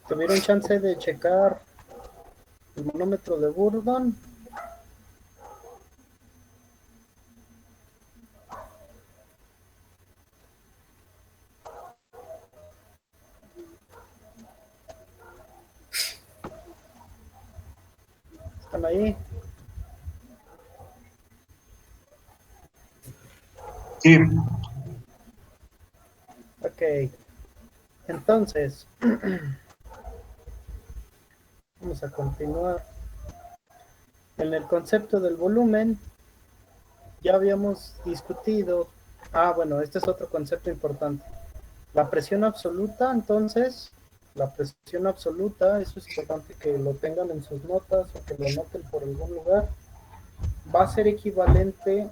¿Tuvieron chance de checar el manómetro de Burdon? ¿Están ahí? Sí. Ok. Entonces, vamos a continuar. En el concepto del volumen, ya habíamos discutido. Bueno, este es otro concepto importante. La presión absoluta, entonces, la presión absoluta, eso es importante que lo tengan en sus notas o que lo noten por algún lugar, va a ser equivalente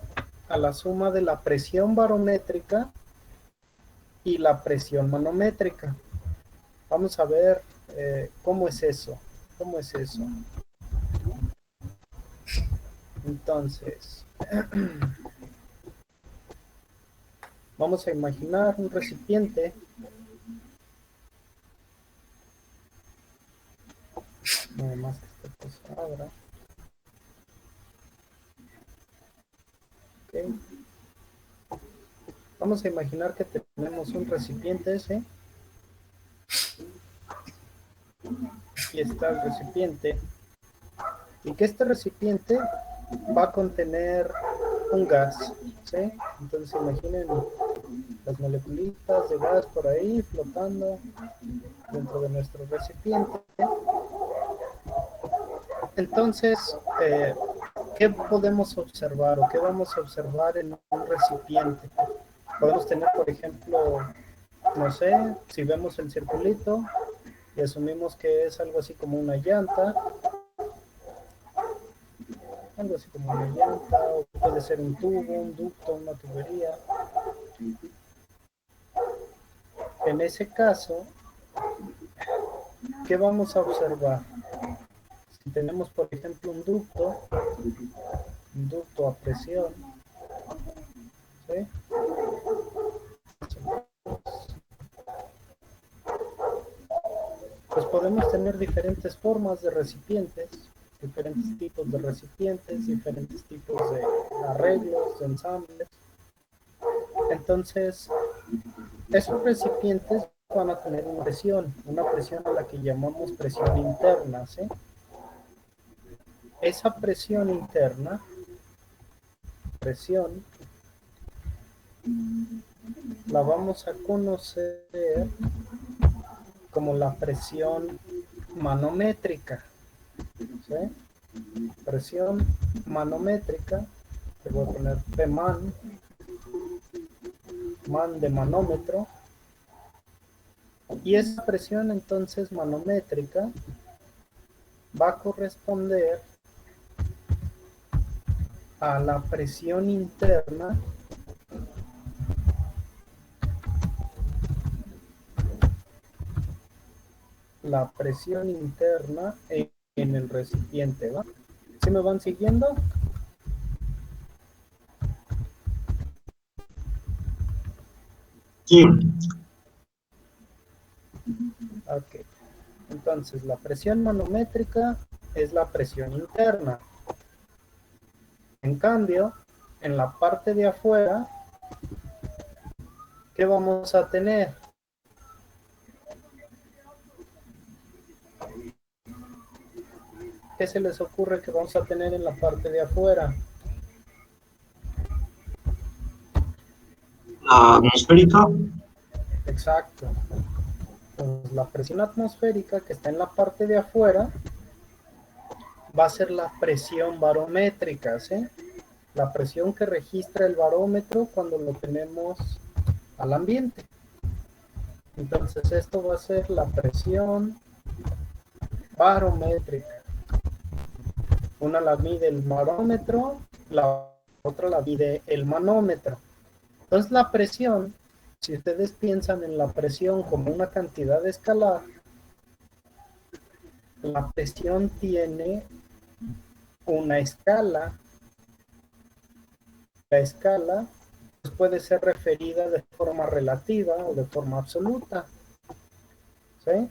a la suma de la presión barométrica y la presión manométrica. Vamos a ver cómo es eso. ¿Cómo es eso? Entonces, vamos a imaginar un recipiente. Nada más que esta cosa abra. Okay. Vamos a imaginar que tenemos un recipiente ese. Aquí está el recipiente. Y que este recipiente va a contener un gas. ¿Sí? Entonces imaginen las moleculitas de gas por ahí flotando dentro de nuestro recipiente. Entonces, ¿qué podemos observar o qué vamos a observar en un recipiente? Podemos tener, por ejemplo, no sé, si vemos el circulito y asumimos que es algo así como una llanta, algo así como una llanta, o puede ser un tubo, un ducto, una tubería. En ese caso, ¿qué vamos a observar? Si tenemos, por ejemplo, un ducto a presión, ¿sí? Pues podemos tener diferentes formas de recipientes, diferentes tipos de recipientes, diferentes tipos de arreglos, de ensambles. Entonces, esos recipientes van a tener una presión a la que llamamos presión interna, ¿sí? Esa presión interna, presión, la vamos a conocer como la presión manométrica, ¿sí? Presión manométrica, le voy a poner Pman, man de manómetro, y esa presión entonces manométrica va a corresponder a la presión interna en el recipiente, ¿va? ¿Sí me van siguiendo? Sí. Ok. Entonces, la presión manométrica es la presión interna. En cambio, en la parte de afuera, ¿qué vamos a tener? ¿Qué se les ocurre que vamos a tener en la parte de afuera? La atmosférica. Exacto. Pues la presión atmosférica que está en la parte de afuera va a ser la presión barométrica, ¿sí? La presión que registra el barómetro cuando lo tenemos al ambiente. Entonces esto va a ser la presión barométrica. Una la mide el barómetro, la otra la mide el manómetro. Entonces la presión, si ustedes piensan en la presión como una cantidad escalar, la presión tiene una escala. La escala pues, puede ser referida de forma relativa o de forma absoluta, ¿sí?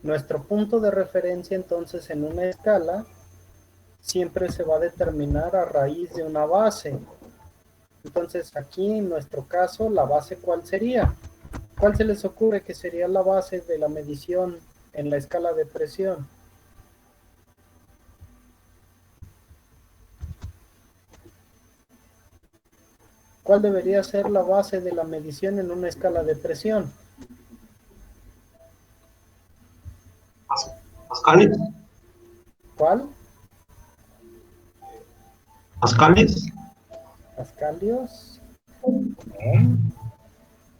Nuestro punto de referencia entonces en una escala siempre se va a determinar a raíz de una base. Entonces aquí en nuestro caso, ¿la base cuál sería? ¿Cuál se les ocurre que sería la base de la medición en la escala de presión? ¿Cuál debería ser la base de la medición en una escala de presión? Pascales. ¿Cuál? Pascales. ¿Pascalios? No.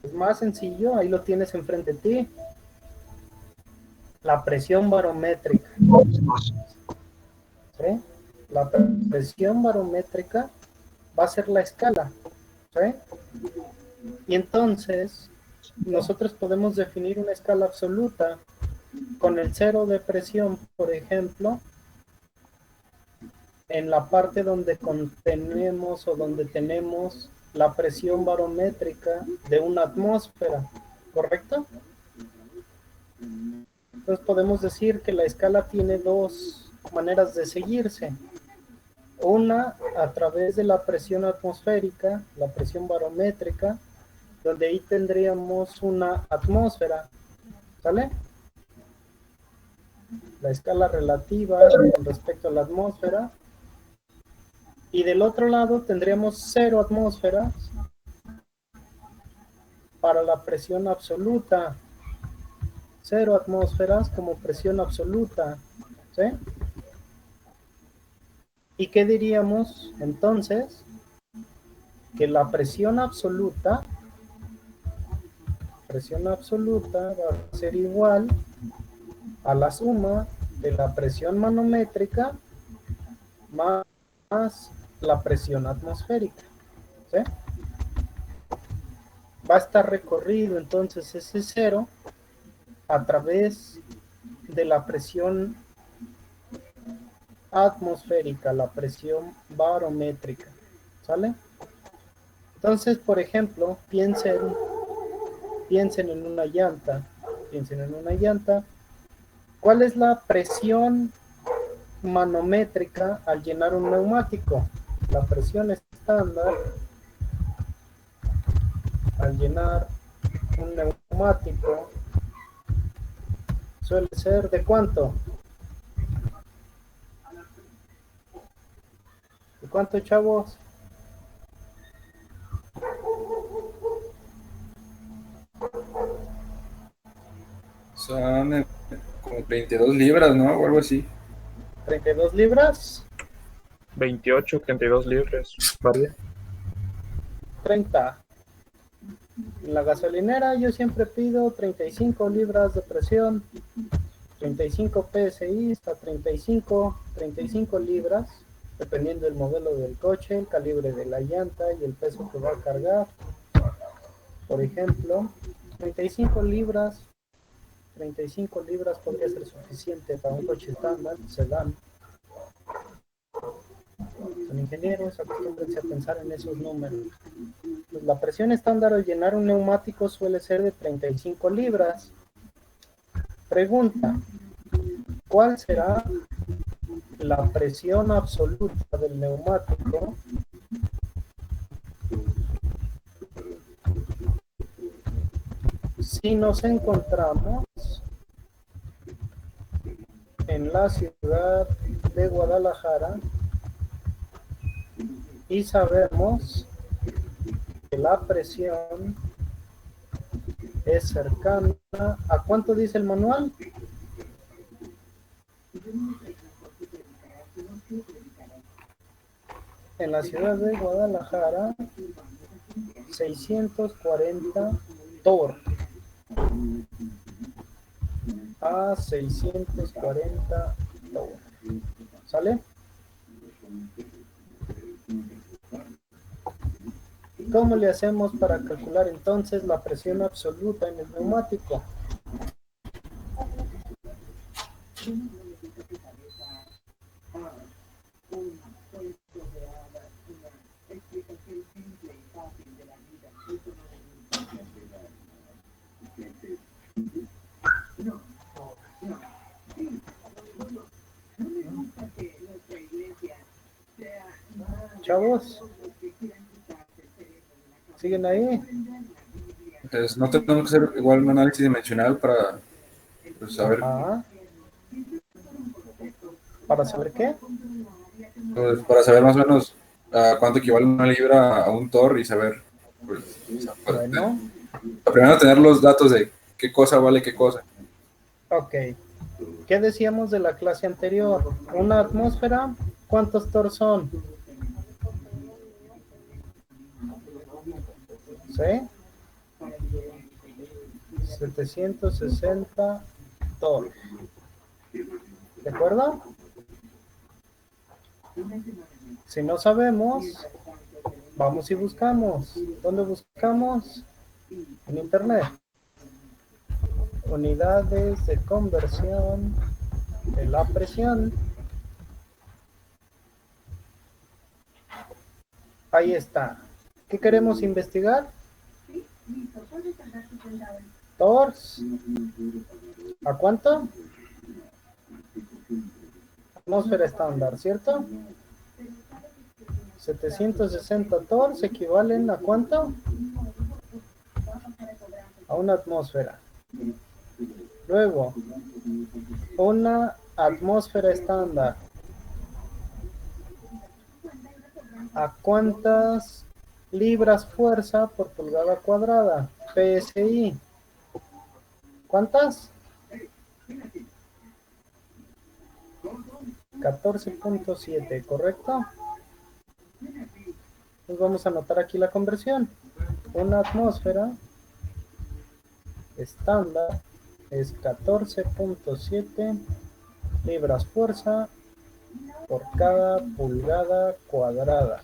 Es más sencillo, ahí lo tienes enfrente de ti. La presión barométrica. ¿Sí? La presión barométrica va a ser la escala. ¿Sí? Y entonces, nosotros podemos definir una escala absoluta con el cero de presión, por ejemplo, en la parte donde contenemos o donde tenemos la presión barométrica de una atmósfera, ¿correcto? Entonces podemos decir que la escala tiene dos maneras de seguirse. Una a través de la presión atmosférica, la presión barométrica, donde ahí tendríamos una atmósfera, ¿sale? La escala relativa con respecto a la atmósfera. Y del otro lado tendríamos 0 atmósferas para la presión absoluta. 0 atmósferas como presión absoluta. ¿Sí? ¿Y qué diríamos entonces? Que la presión absoluta va a ser igual a la suma de la presión manométrica más la presión atmosférica. ¿Sí? Va a estar recorrido entonces ese cero a través de la presión atmosférica, la presión barométrica. ¿Sale? Entonces, por ejemplo, piensen en una llanta. Piensen en una llanta. ¿Cuál es la presión manométrica al llenar un neumático? La presión estándar al llenar un neumático suele ser ¿de cuánto? ¿De cuánto, chavos? Son como 32 libras, ¿no? O algo así. 32 libras. 28, 32 libras, varía. 30. En la gasolinera yo siempre pido 35 libras de presión, 35 psi hasta 35 libras, dependiendo del modelo del coche, el calibre de la llanta y el peso que va a cargar. Por ejemplo, 35 libras, 35 libras podría ser suficiente para un coche estándar, sedán. Son ingenieros, acostúmbrense a pensar en esos números. Pues la presión estándar al llenar un neumático suele ser de 35 libras. Pregunta, ¿cuál será la presión absoluta del neumático si nos encontramos en la ciudad de Guadalajara y sabemos que la presión es cercana a cuánto dice el manual? En la ciudad de Guadalajara 640 torr a 640 torr. ¿Sale? ¿Cómo le hacemos para calcular entonces la presión absoluta en el neumático? Chavos, ¿siguen ahí? Pues no tenemos que hacer igual un análisis dimensional para pues, saber, Ajá. ¿Para saber qué? pues, para saber más o menos a cuánto equivale una libra a un Thor y saber, pues, Bueno, primero tener los datos de qué cosa vale qué cosa. ok. ¿Qué decíamos de la clase anterior? Una atmósfera, ¿cuántos Thor son? ¿Sí? 760 Thor. ¿De acuerdo? Si no sabemos, vamos y buscamos. ¿Dónde buscamos? En internet. Unidades de conversión de la presión. Ahí está. ¿Qué queremos investigar? Tors. ¿A cuánto? Atmósfera estándar, ¿cierto? 760 Tors equivalen ¿a cuánto? A una atmósfera. Luego, una atmósfera estándar. ¿A cuántas libras fuerza por pulgada cuadrada? PSI. ¿Cuántas? 14.7, ¿correcto? Pues vamos a anotar aquí la conversión. Una atmósfera estándar es 14.7 libras fuerza por cada pulgada cuadrada.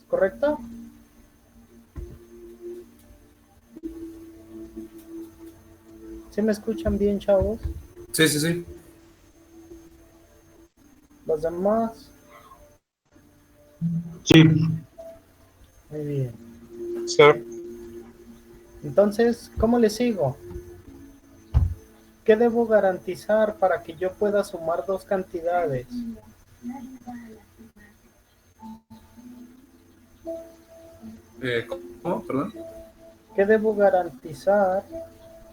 ¿Correcto? ¿Sí me escuchan bien, chavos? Sí, sí, sí. ¿Los demás? Sí, Muy bien. Sir, Entonces, ¿cómo le sigo? ¿Qué debo garantizar para que yo pueda sumar dos cantidades? ¿Cómo? Perdón. ¿Qué debo garantizar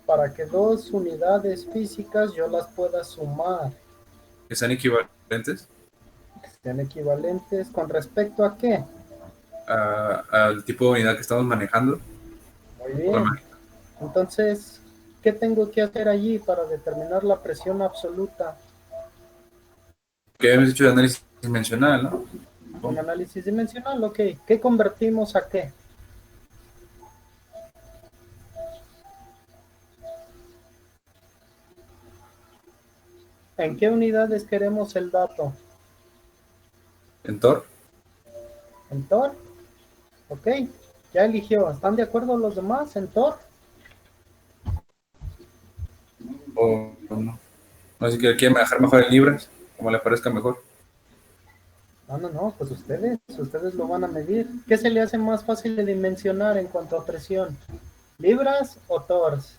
para que dos unidades físicas yo las pueda sumar? Que sean equivalentes Que sean equivalentes con respecto a qué? al tipo de unidad que estamos manejando. Muy bien. Entonces, ¿qué tengo que hacer allí para determinar la presión absoluta? Que habíamos hecho de análisis dimensional, ¿no? Un análisis dimensional, ok. ¿Qué convertimos a qué? ¿En qué unidades queremos el dato? En Thor. ¿En Tor? Ok, ya eligió. ¿Están de acuerdo los demás en Tor? O no. No sé si quiere manejar mejor en libras, como le parezca mejor. No, pues ustedes lo van a medir. ¿Qué se le hace más fácil de dimensionar en cuanto a presión? ¿Libras o tors?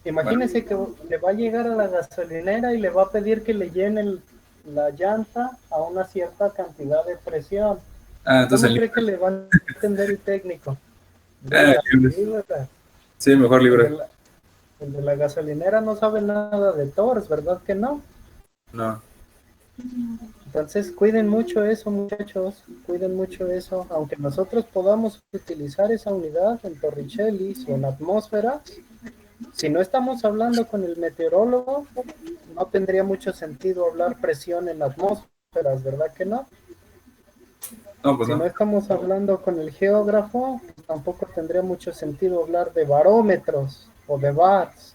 Imagínese que le va a llegar a la gasolinera y le va a pedir que le llene la llanta a una cierta cantidad de presión. Entonces ¿Cómo en cree que libras. le va a entender el técnico? Libras. Libras. Sí, mejor libras. El de la gasolinera no sabe nada de tors, ¿verdad que no? No. Entonces, cuiden mucho eso, muchachos, cuiden mucho eso. Aunque nosotros podamos utilizar esa unidad en Torricelli o en atmósferas, si no estamos hablando con el meteorólogo, no tendría mucho sentido hablar presión en atmósferas, ¿verdad que no? No, pues Si no no. estamos hablando con el geógrafo, tampoco tendría mucho sentido hablar de barómetros o de bars.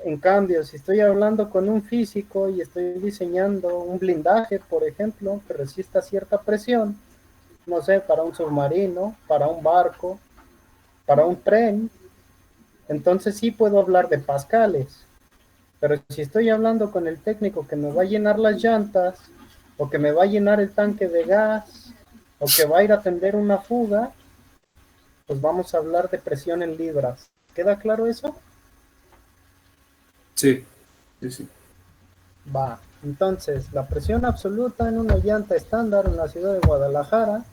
En cambio, si estoy hablando con un físico y estoy diseñando un blindaje, por ejemplo, que resista cierta presión, no sé, para un submarino, para un barco, para un tren, entonces sí puedo hablar de pascales. Pero si estoy hablando con el técnico que me va a llenar las llantas, o que me va a llenar el tanque de gas, o que va a ir a atender una fuga, pues vamos a hablar de presión en libras. ¿Queda claro eso? Sí, sí, sí. Va. Entonces, la presión absoluta en una llanta estándar en la ciudad de Guadalajara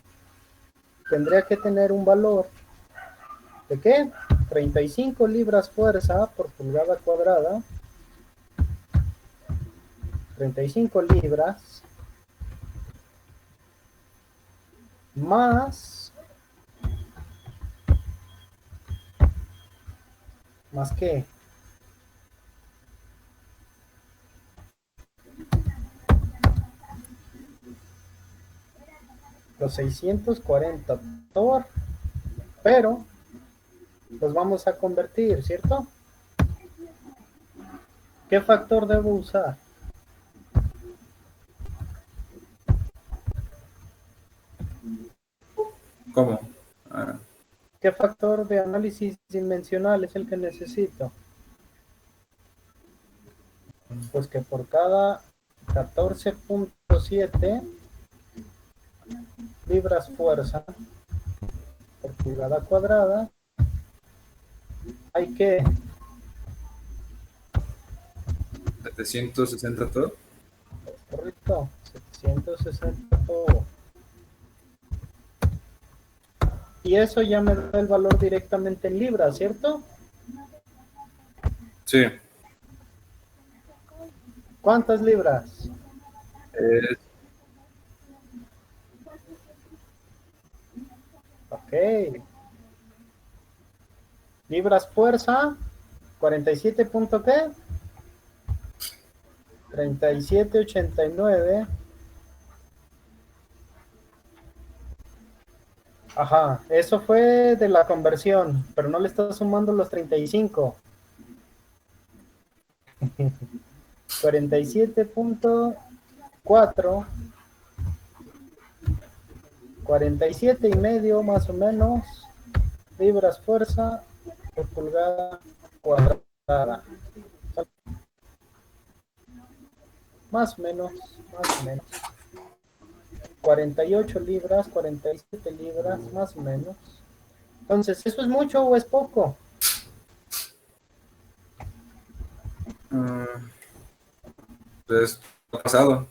tendría que tener un valor de ¿qué? 35 libras fuerza por pulgada cuadrada. 35 libras más qué, los 640 Thor, pero los vamos a convertir, ¿cierto? ¿Qué factor debo usar? ¿Cómo? Ah, ¿Qué factor de análisis dimensional es el que necesito? Pues que por cada 14.7 libras fuerza por pulgada cuadrada hay que 760 todo. correcto 760 todo. Y eso ya me da el valor directamente en libras, ¿cierto? Sí. ¿Cuántas libras? Es Ok. Libras fuerza, 47 punto qué? 37,89. Ajá, eso fue de la conversión, pero no le estás sumando los 35. 47.4, 47,5 más o menos libras fuerza por pulgada cuadrada. Más o menos, más o menos. 48 libras, 47 libras, más o menos. Entonces, ¿eso es mucho o es poco? mm, pues, pasado.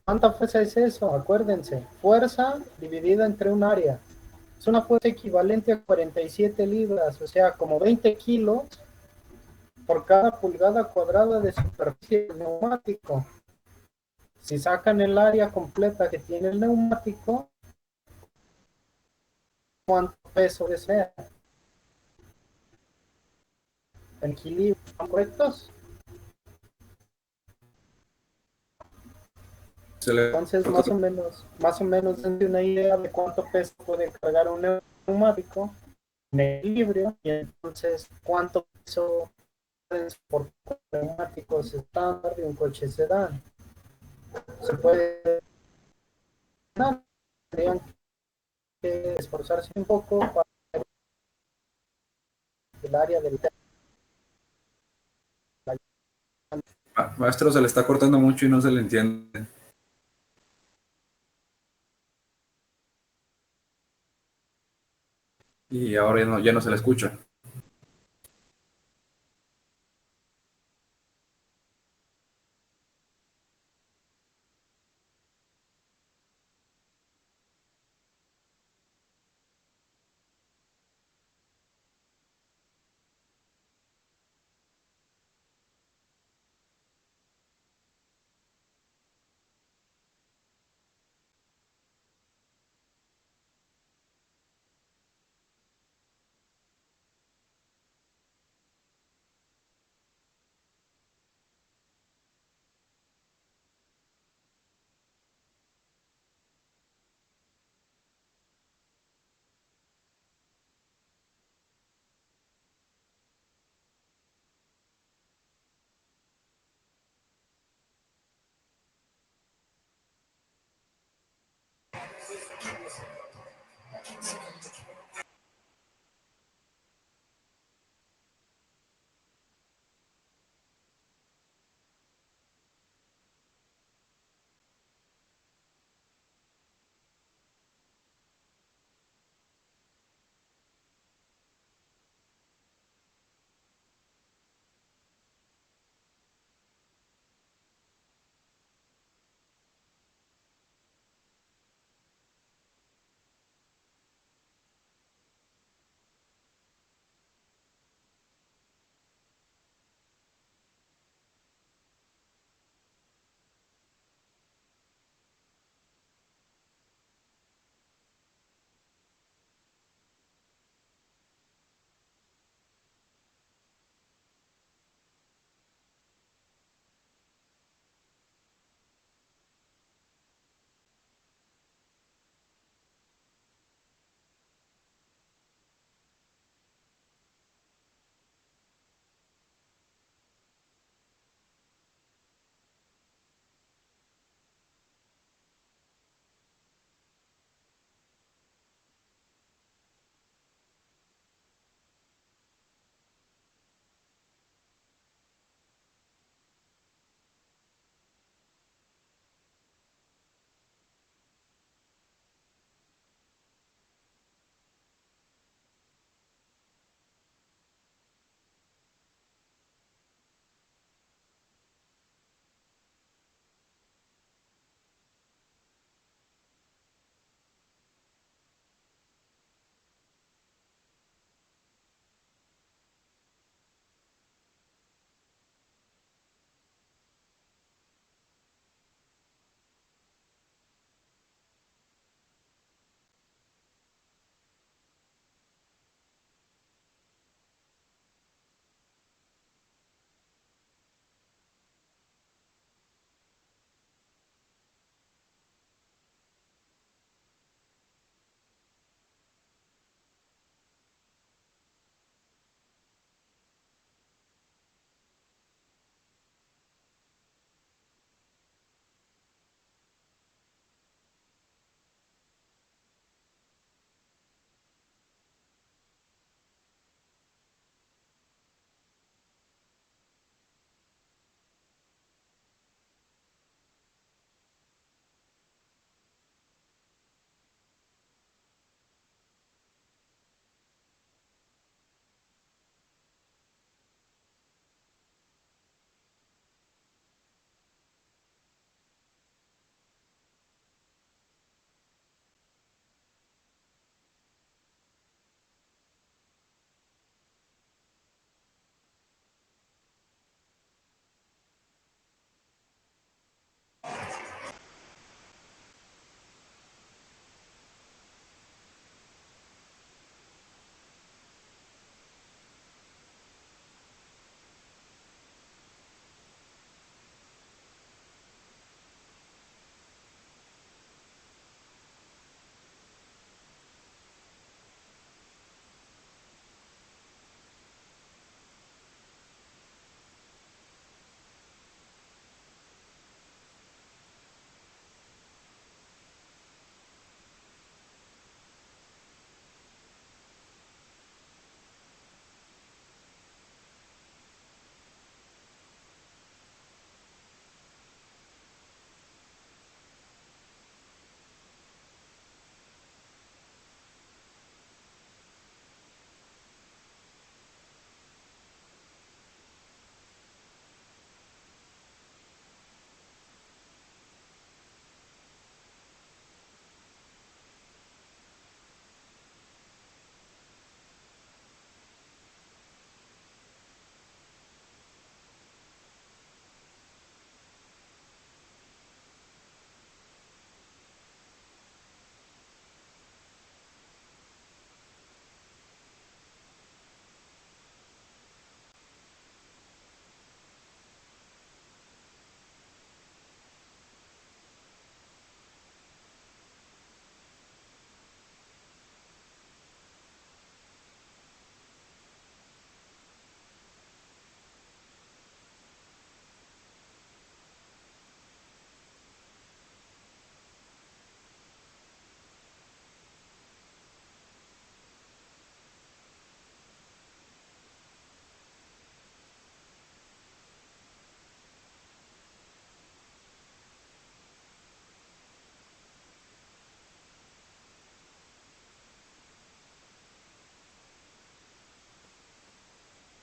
¿Cuánta fuerza es eso? Acuérdense, fuerza dividida entre un área. Es una fuerza equivalente a 47 libras, o sea, como 20 kilos por cada pulgada cuadrada de superficie del neumático. Si sacan el área completa que tiene el neumático, ¿cuánto peso desea? En equilibrio, ¿están correctos? Se le Entonces, cortó. más o menos, dense una idea de cuánto peso puede cargar un neumático en equilibrio y entonces cuánto peso pueden soportar neumáticos estándar de un coche sedán. Se puede, no, tendrían que esforzarse un poco para el área del Maestro, se le está cortando mucho y no se le entiende. Y ahora ya no se le escucha.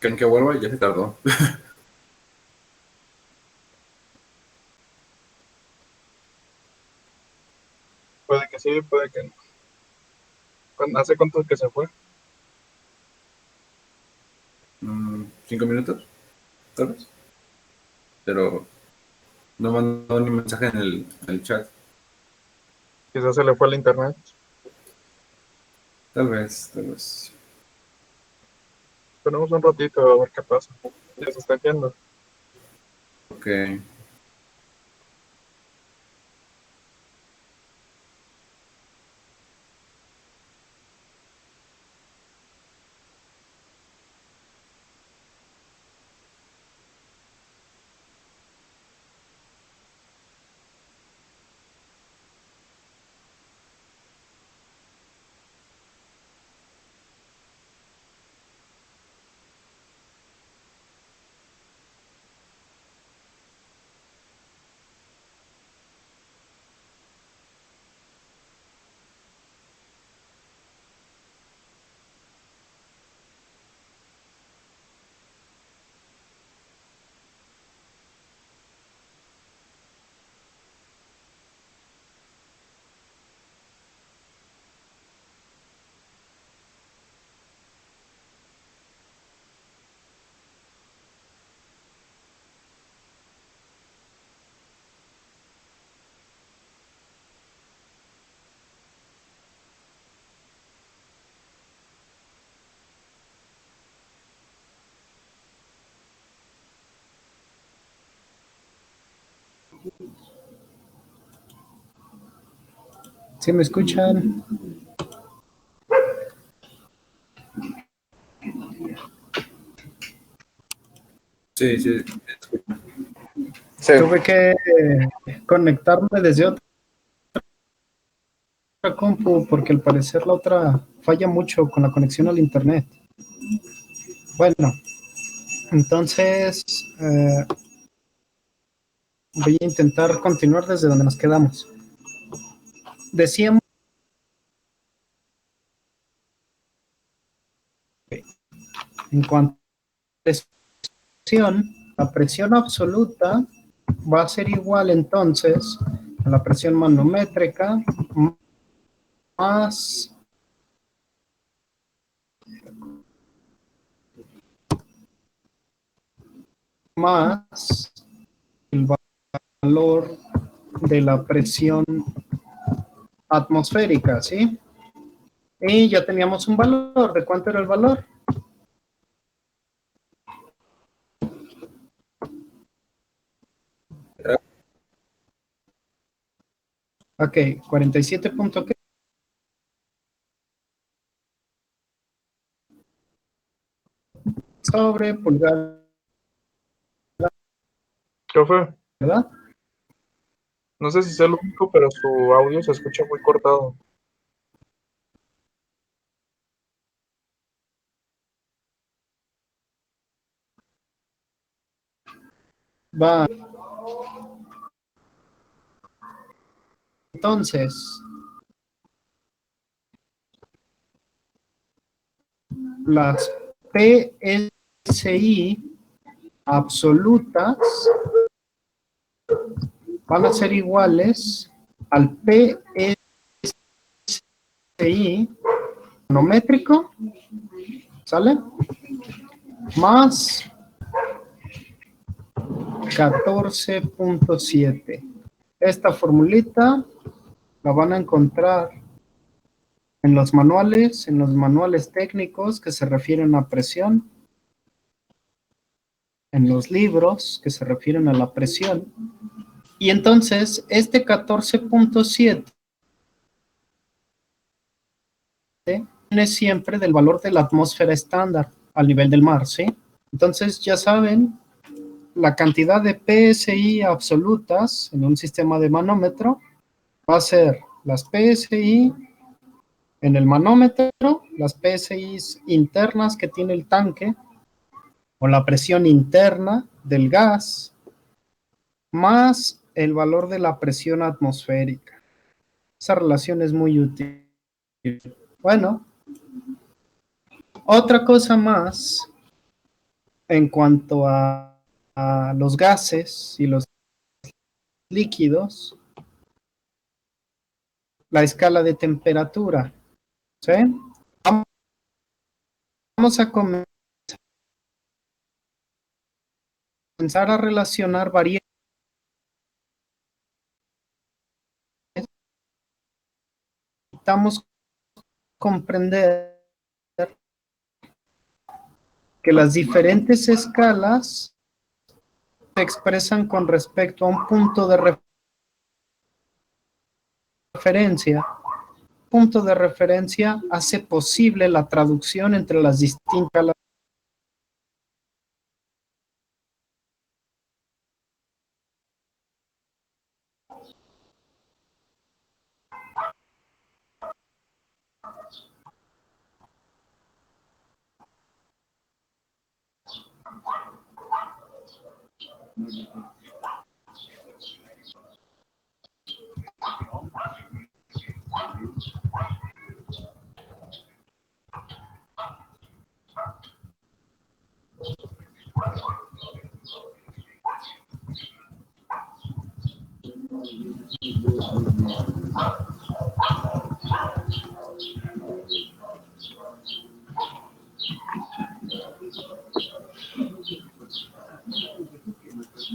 ¿Creen que vuelva? Ya se tardó. Puede que sí, puede que no. ¿Hace cuánto que se fue? 5 minutos, tal vez. Pero no mandó ni mensaje en el chat. Quizás se le fue el internet. Tal vez, tal vez. Tenemos un ratito a ver qué pasa. Ya se está yendo. Ok. ¿Sí me escuchan? Sí, sí. Sí. Tuve que conectarme desde otra compu porque al parecer la otra falla mucho con la conexión al internet. Bueno, entonces voy a intentar continuar desde donde nos quedamos. Decíamos en cuanto a la presión absoluta va a ser igual entonces a la presión manométrica más el valor de la presión atmosférica, ¿sí? Y ya teníamos un valor. ¿De cuánto era el valor? Ok, 47 punto ¿qué? Sobre pulgada, ¿Qué fue? ¿verdad? No sé si sea lo único, pero su audio se escucha muy cortado. Va. Entonces, las PSI absolutas van a ser iguales al PSI manométrico, ¿sale? Más 14.7. Esta formulita la van a encontrar en los manuales técnicos que se refieren a presión, en los libros que se refieren a la presión. Y entonces, este 14.7 viene siempre del valor de la atmósfera estándar al nivel del mar, ¿sí? Entonces, ya saben, la cantidad de PSI absolutas en un sistema de manómetro va a ser las PSI en el manómetro, las PSI internas que tiene el tanque, o la presión interna del gas, más el valor de la presión atmosférica. Esa relación es muy útil. Bueno, otra cosa más en cuanto a los gases y los líquidos, la escala de temperatura. ¿Sí? Vamos a comenzar a relacionar variables. Necesitamos comprender que las diferentes escalas se expresan con respecto a un punto de referencia. El punto de referencia hace posible la traducción entre las distintas escalas.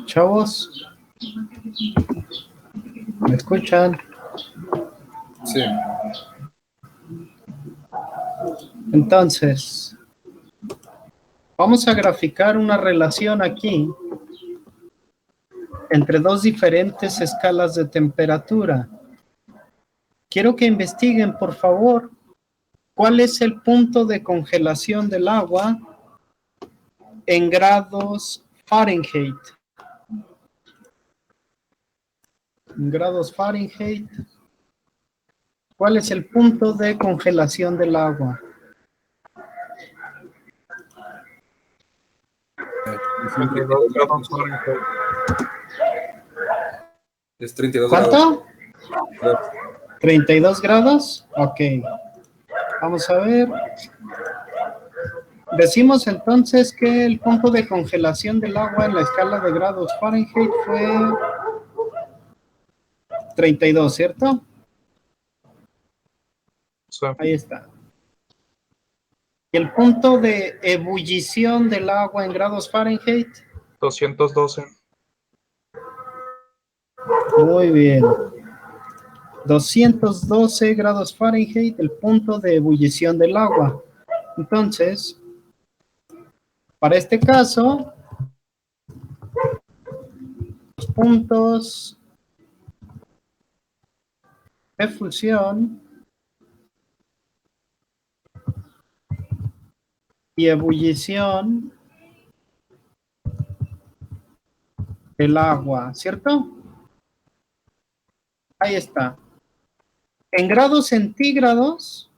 Chavos, ¿me escuchan? Sí. Entonces, vamos a graficar una relación aquí entre dos diferentes escalas de temperatura. Quiero que investiguen, por favor, cuál es el punto de congelación del agua en grados Fahrenheit. En grados Fahrenheit, ¿cuál es el punto de congelación del agua? Es 32 ¿Cuánto? grados. 32 grados. Ok. Vamos a ver. Decimos entonces que el punto de congelación del agua en la escala de grados Fahrenheit fue 32, ¿cierto? Sí. Ahí está. ¿Y el punto de ebullición del agua en grados Fahrenheit? 212. Muy bien. 212 grados Fahrenheit, el punto de ebullición del agua. Entonces, para este caso, los puntos de fusión y ebullición del agua, ¿cierto? Ahí está. En grados centígrados,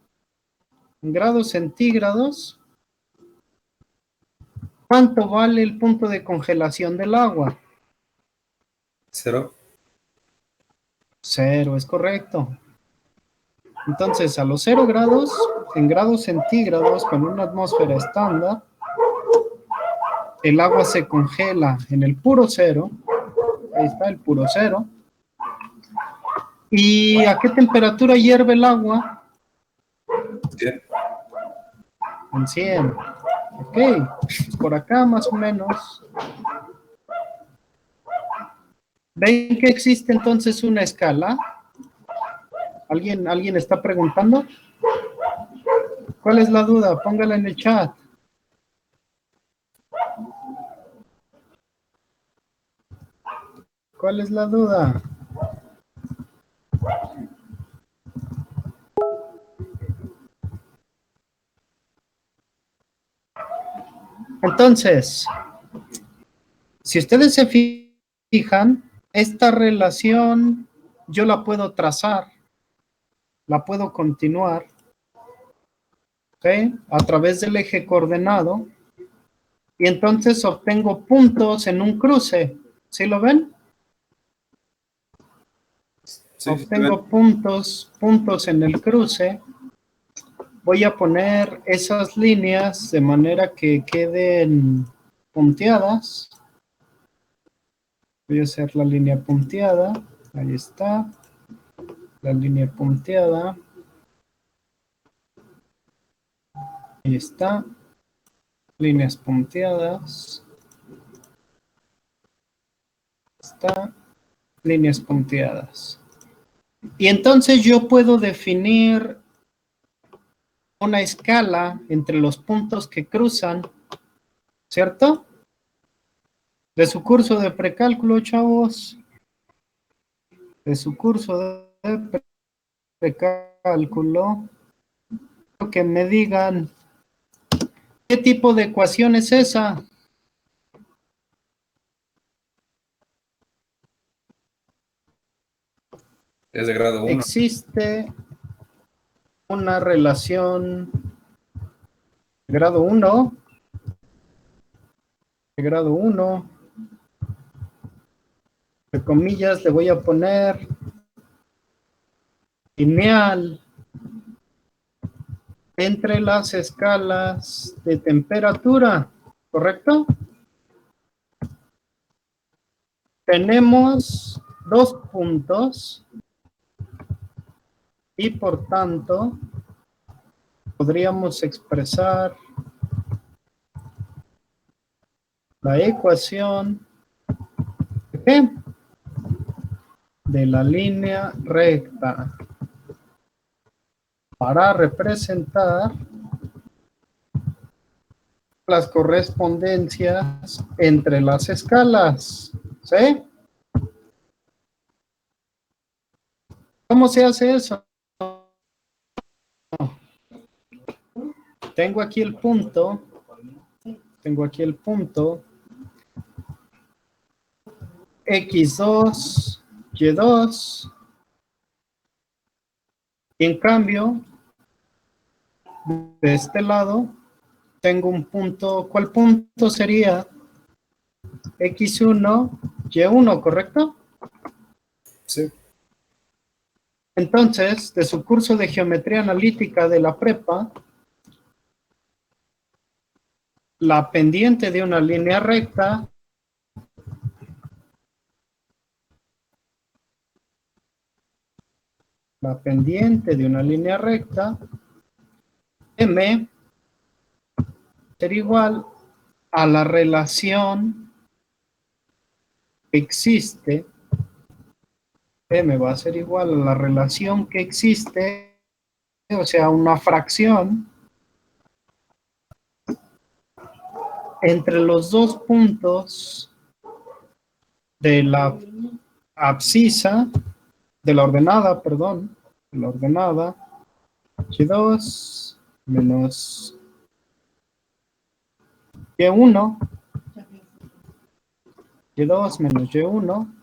¿cuánto vale el punto de congelación del agua? 0. 0, es correcto. Entonces, a los 0 grados, en grados centígrados, con una atmósfera estándar, el agua se congela en el puro cero. Ahí está el puro cero. ¿Y a qué temperatura hierve el agua? 100. En 100. Ok, pues por acá más o menos. ¿Ven que existe entonces una escala? ¿Alguien está preguntando? ¿Cuál es la duda? Póngala en el chat. ¿Cuál es la duda? Entonces, si ustedes se fijan, esta relación yo la puedo trazar, la puedo continuar, ¿ok? A través del eje coordenado, y entonces obtengo puntos en un cruce. ¿Sí lo ven? Sí, Obtengo puntos en el cruce. Voy a poner esas líneas de manera que queden punteadas. Voy a hacer la línea punteada. Ahí está. La línea punteada. Ahí está. Líneas punteadas. Está. Líneas punteadas. Y entonces yo puedo definir una escala entre los puntos que cruzan, ¿cierto? De su curso de precálculo, chavos. De su curso de precálculo. Que me digan, ¿qué tipo de ecuación es esa? Es de grado 1. Existe una relación de grado 1. De grado 1. Entre comillas le voy a poner lineal entre las escalas de temperatura, ¿correcto? Tenemos dos puntos y por tanto podríamos expresar la ecuación de la línea recta para representar las correspondencias entre las escalas, ¿sí? ¿Cómo se hace eso? Tengo aquí el punto, X2, Y2, y en cambio, de este lado, tengo un punto, ¿cuál punto sería? X1, Y1, ¿correcto? Sí. Entonces, de su curso de geometría analítica de la prepa, la pendiente de una línea recta M sería igual a la relación que existe, M va a ser igual a la relación que existe, o sea, una fracción entre los dos puntos de la abscisa, de la ordenada, Y2 menos Y1, Y2 menos Y1,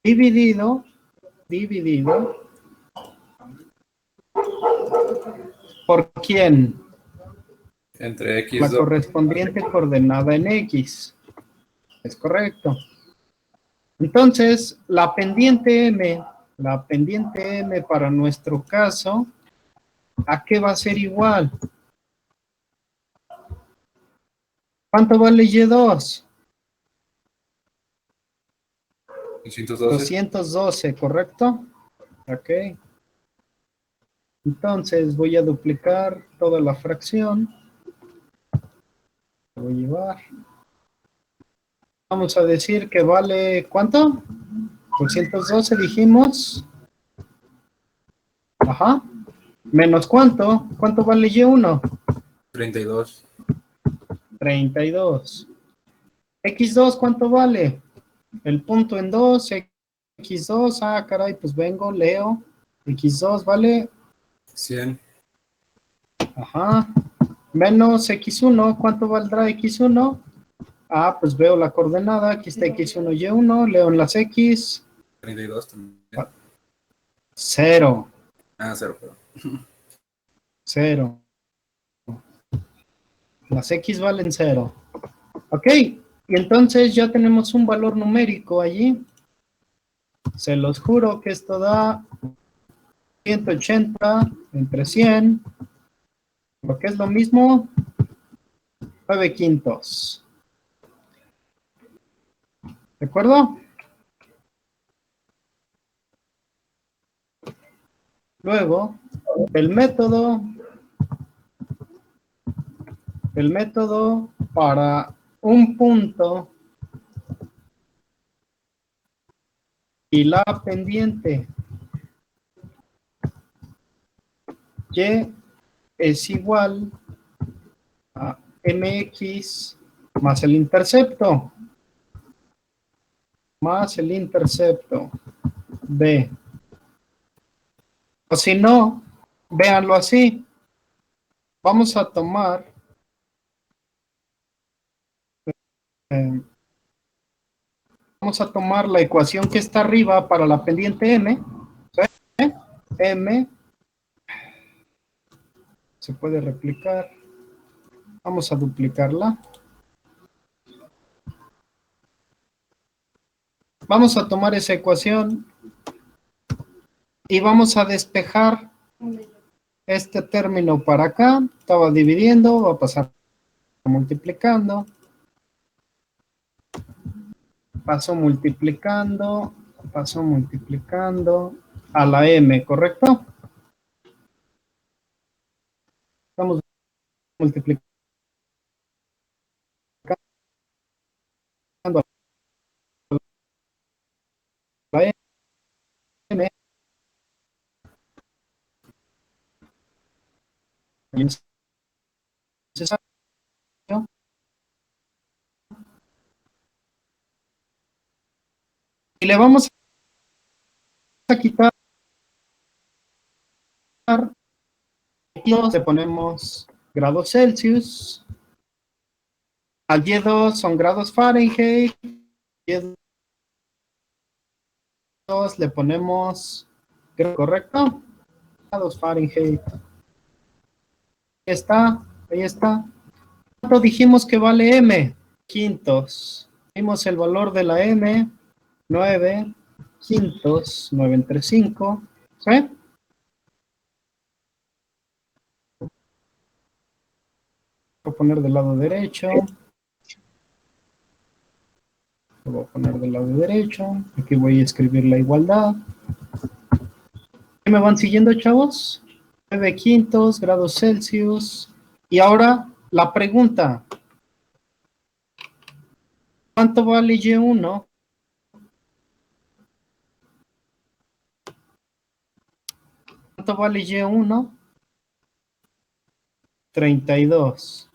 dividido ¿por quién? Entre La X2. correspondiente coordenada en X. Es correcto. Entonces, la pendiente M para nuestro caso, ¿a qué va a ser igual? ¿Cuánto vale Y2? 212, ¿correcto? Ok. Entonces voy a duplicar toda la fracción. Lo voy a llevar. Vamos a decir que vale, ¿cuánto? 212 dijimos. Ajá. ¿Menos cuánto? ¿Cuánto vale Y1? 32. 32. X2, ¿cuánto vale? El punto en 2, X2, caray, pues vengo, leo. X2 vale 100. Ajá. Menos X1, ¿cuánto valdrá X1? Pues veo la coordenada, aquí está X1, Y1, leo en las X. 32 también. 0. 0, pero. 0. Las X valen 0. Ok, y entonces ya tenemos un valor numérico allí. Se los juro que esto da 180 entre 100 Lo que es lo mismo, 9/5. ¿De acuerdo? Luego, el método para un punto y la pendiente y es igual a mx más el intercepto b. O si no, véanlo así. Vamos a tomar la ecuación que está arriba para la pendiente m. ¿Sí? M se puede replicar. Vamos a duplicarla. Vamos a tomar esa ecuación y vamos a despejar este término para acá. Estaba dividiendo, va a pasar multiplicando. Paso multiplicando a la m, ¿correcto? Estamos multiplicando a la m. Y le vamos a quitar, le ponemos grados Celsius, al Y2 son grados Fahrenheit, Y2 le ponemos, ¿correcto? Grados Fahrenheit. Ahí está. ¿Cuánto dijimos que vale m? 5. Vimos el valor de la m, 9/5, 9 entre 5, ¿sí? Voy a poner del lado derecho. Lo voy a poner del lado derecho. Aquí voy a escribir la igualdad. ¿Me van siguiendo, chavos? 9/5 grados Celsius. Y ahora la pregunta. ¿Cuánto vale Y1? ¿Cuánto vale Y1? 32.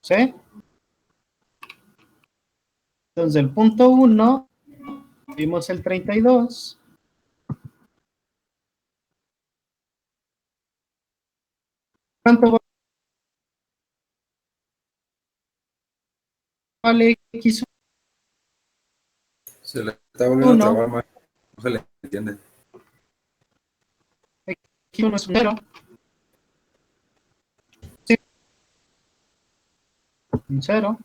¿Sí? Entonces, el punto 1, vimos el 32. ¿Cuánto vale X1? Se le está volviendo a trabar más. No se le entiende. X1 es un 0. Sí. Un 0.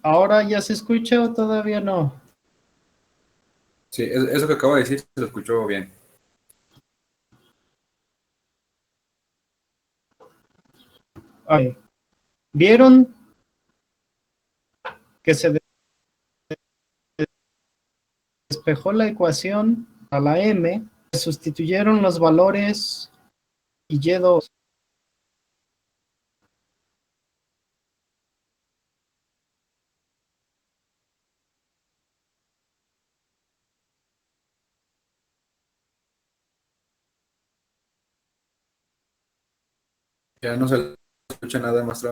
¿Ahora ya se escucha o todavía no? Sí, eso que acabo de decir se lo escuchó bien. Okay. ¿Vieron que se despejó la ecuación a la m? Se sustituyeron los valores y Y2. Ya no se le escucha nada más.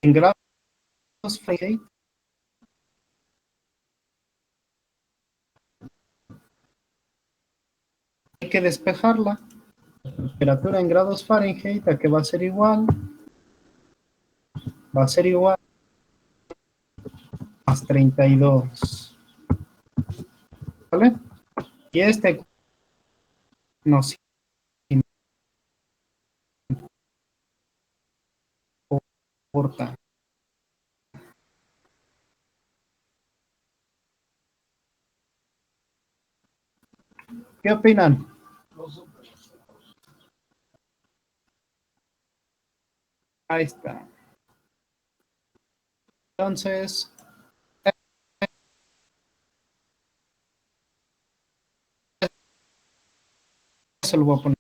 En grados Fahrenheit. Hay que despejarla. La temperatura en grados Fahrenheit, ¿a qué va a ser igual? Va a ser igual a 32. ¿Vale? Y este nos importa. ¿Qué opinan? Ahí está. Entonces, eso lo voy a poner.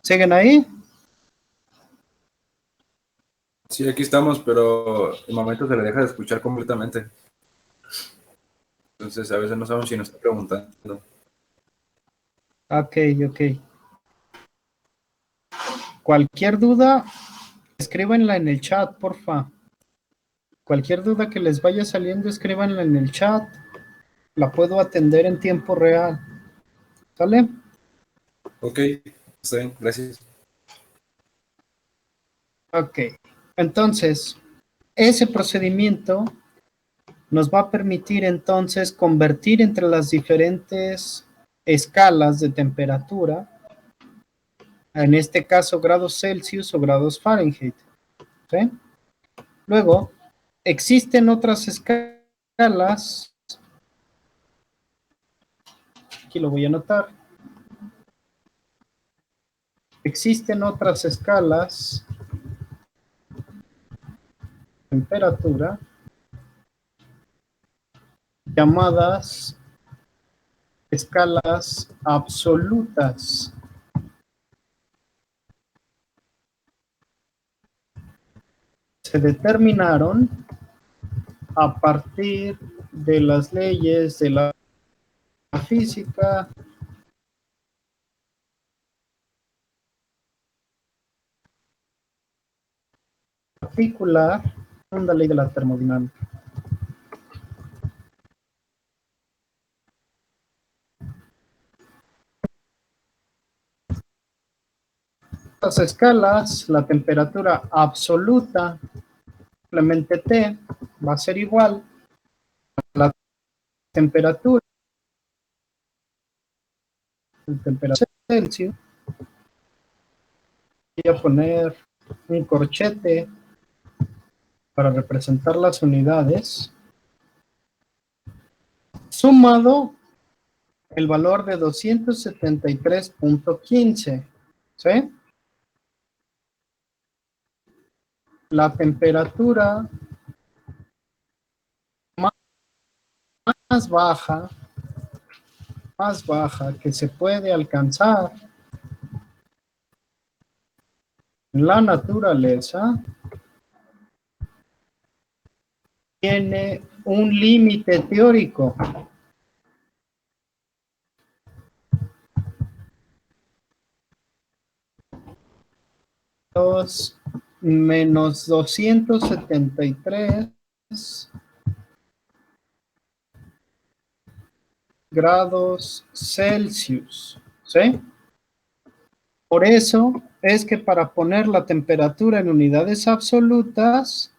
¿Siguen ahí? Sí, aquí estamos, pero en momento se le deja de escuchar completamente. Entonces, a veces no sabemos si nos está preguntando. Ok. Cualquier duda, escríbanla en el chat, porfa. Cualquier duda que les vaya saliendo, escríbanla en el chat. La puedo atender en tiempo real. ¿Sale? Ok, está bien, gracias. Ok. Entonces, ese procedimiento nos va a permitir entonces convertir entre las diferentes escalas de temperatura, en este caso grados Celsius o grados Fahrenheit. ¿Sí? Luego, existen otras escalas, aquí lo voy a anotar, existen otras escalas de temperatura llamadas escalas absolutas. Se determinaron a partir de las leyes de la física particular, segunda ley de la termodinámica. Estas escalas, la temperatura absoluta, simplemente T, va a ser igual a la temperatura Celsius. Voy a poner un corchete para representar las unidades, sumado el valor de 273.15, ¿sí? La temperatura más baja que se puede alcanzar en la naturaleza tiene un límite teórico. Menos 273 grados Celsius, ¿sí? Por eso es que para poner la temperatura en unidades absolutas,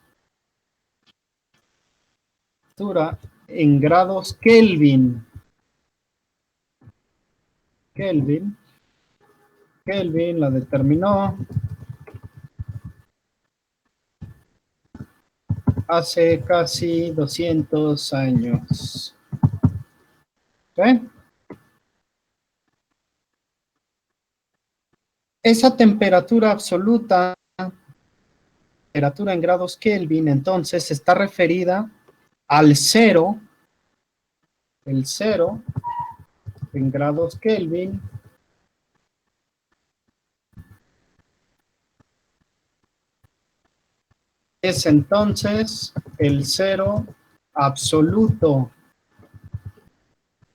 en grados Kelvin, Kelvin la determinó hace casi 200 años. ¿Sí? Esa temperatura absoluta, temperatura en grados Kelvin, entonces está referida al cero, el cero en grados Kelvin, es entonces el cero absoluto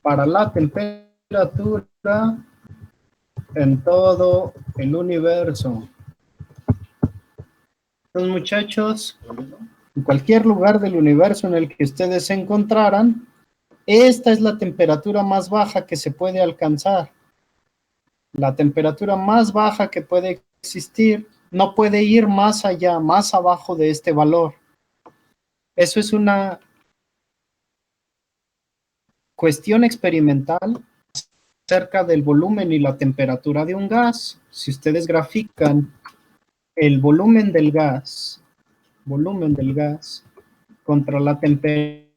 para la temperatura en todo el universo. Entonces, muchachos, en cualquier lugar del universo en el que ustedes se encontraran, esta es la temperatura más baja que se puede alcanzar. La temperatura más baja que puede existir no puede ir más allá, más abajo de este valor. Eso es una cuestión experimental acerca del volumen y la temperatura de un gas. Si ustedes grafican el volumen del gas contra la temperatura,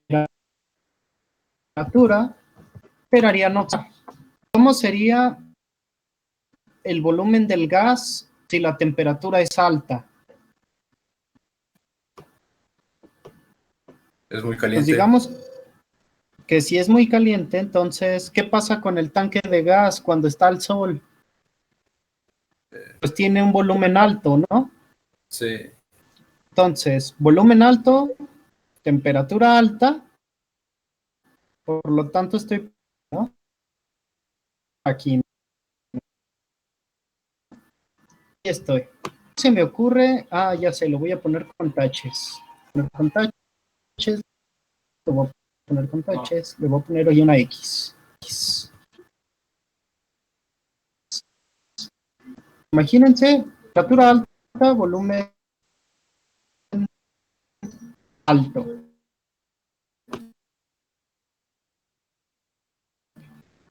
esperarían observar cómo sería el volumen del gas si la temperatura es alta. Es muy Pues caliente. digamos que si es muy caliente, entonces, ¿qué pasa con el tanque de gas cuando está al sol? Pues tiene un volumen alto, ¿no? Sí. Entonces, volumen alto, temperatura alta, por lo tanto estoy, ¿no? Aquí estoy. Se me ocurre, ya sé, lo voy a poner con taches. Con taches, lo voy a poner con taches, le voy a poner hoy una X. Imagínense, temperatura alta, volumen alto.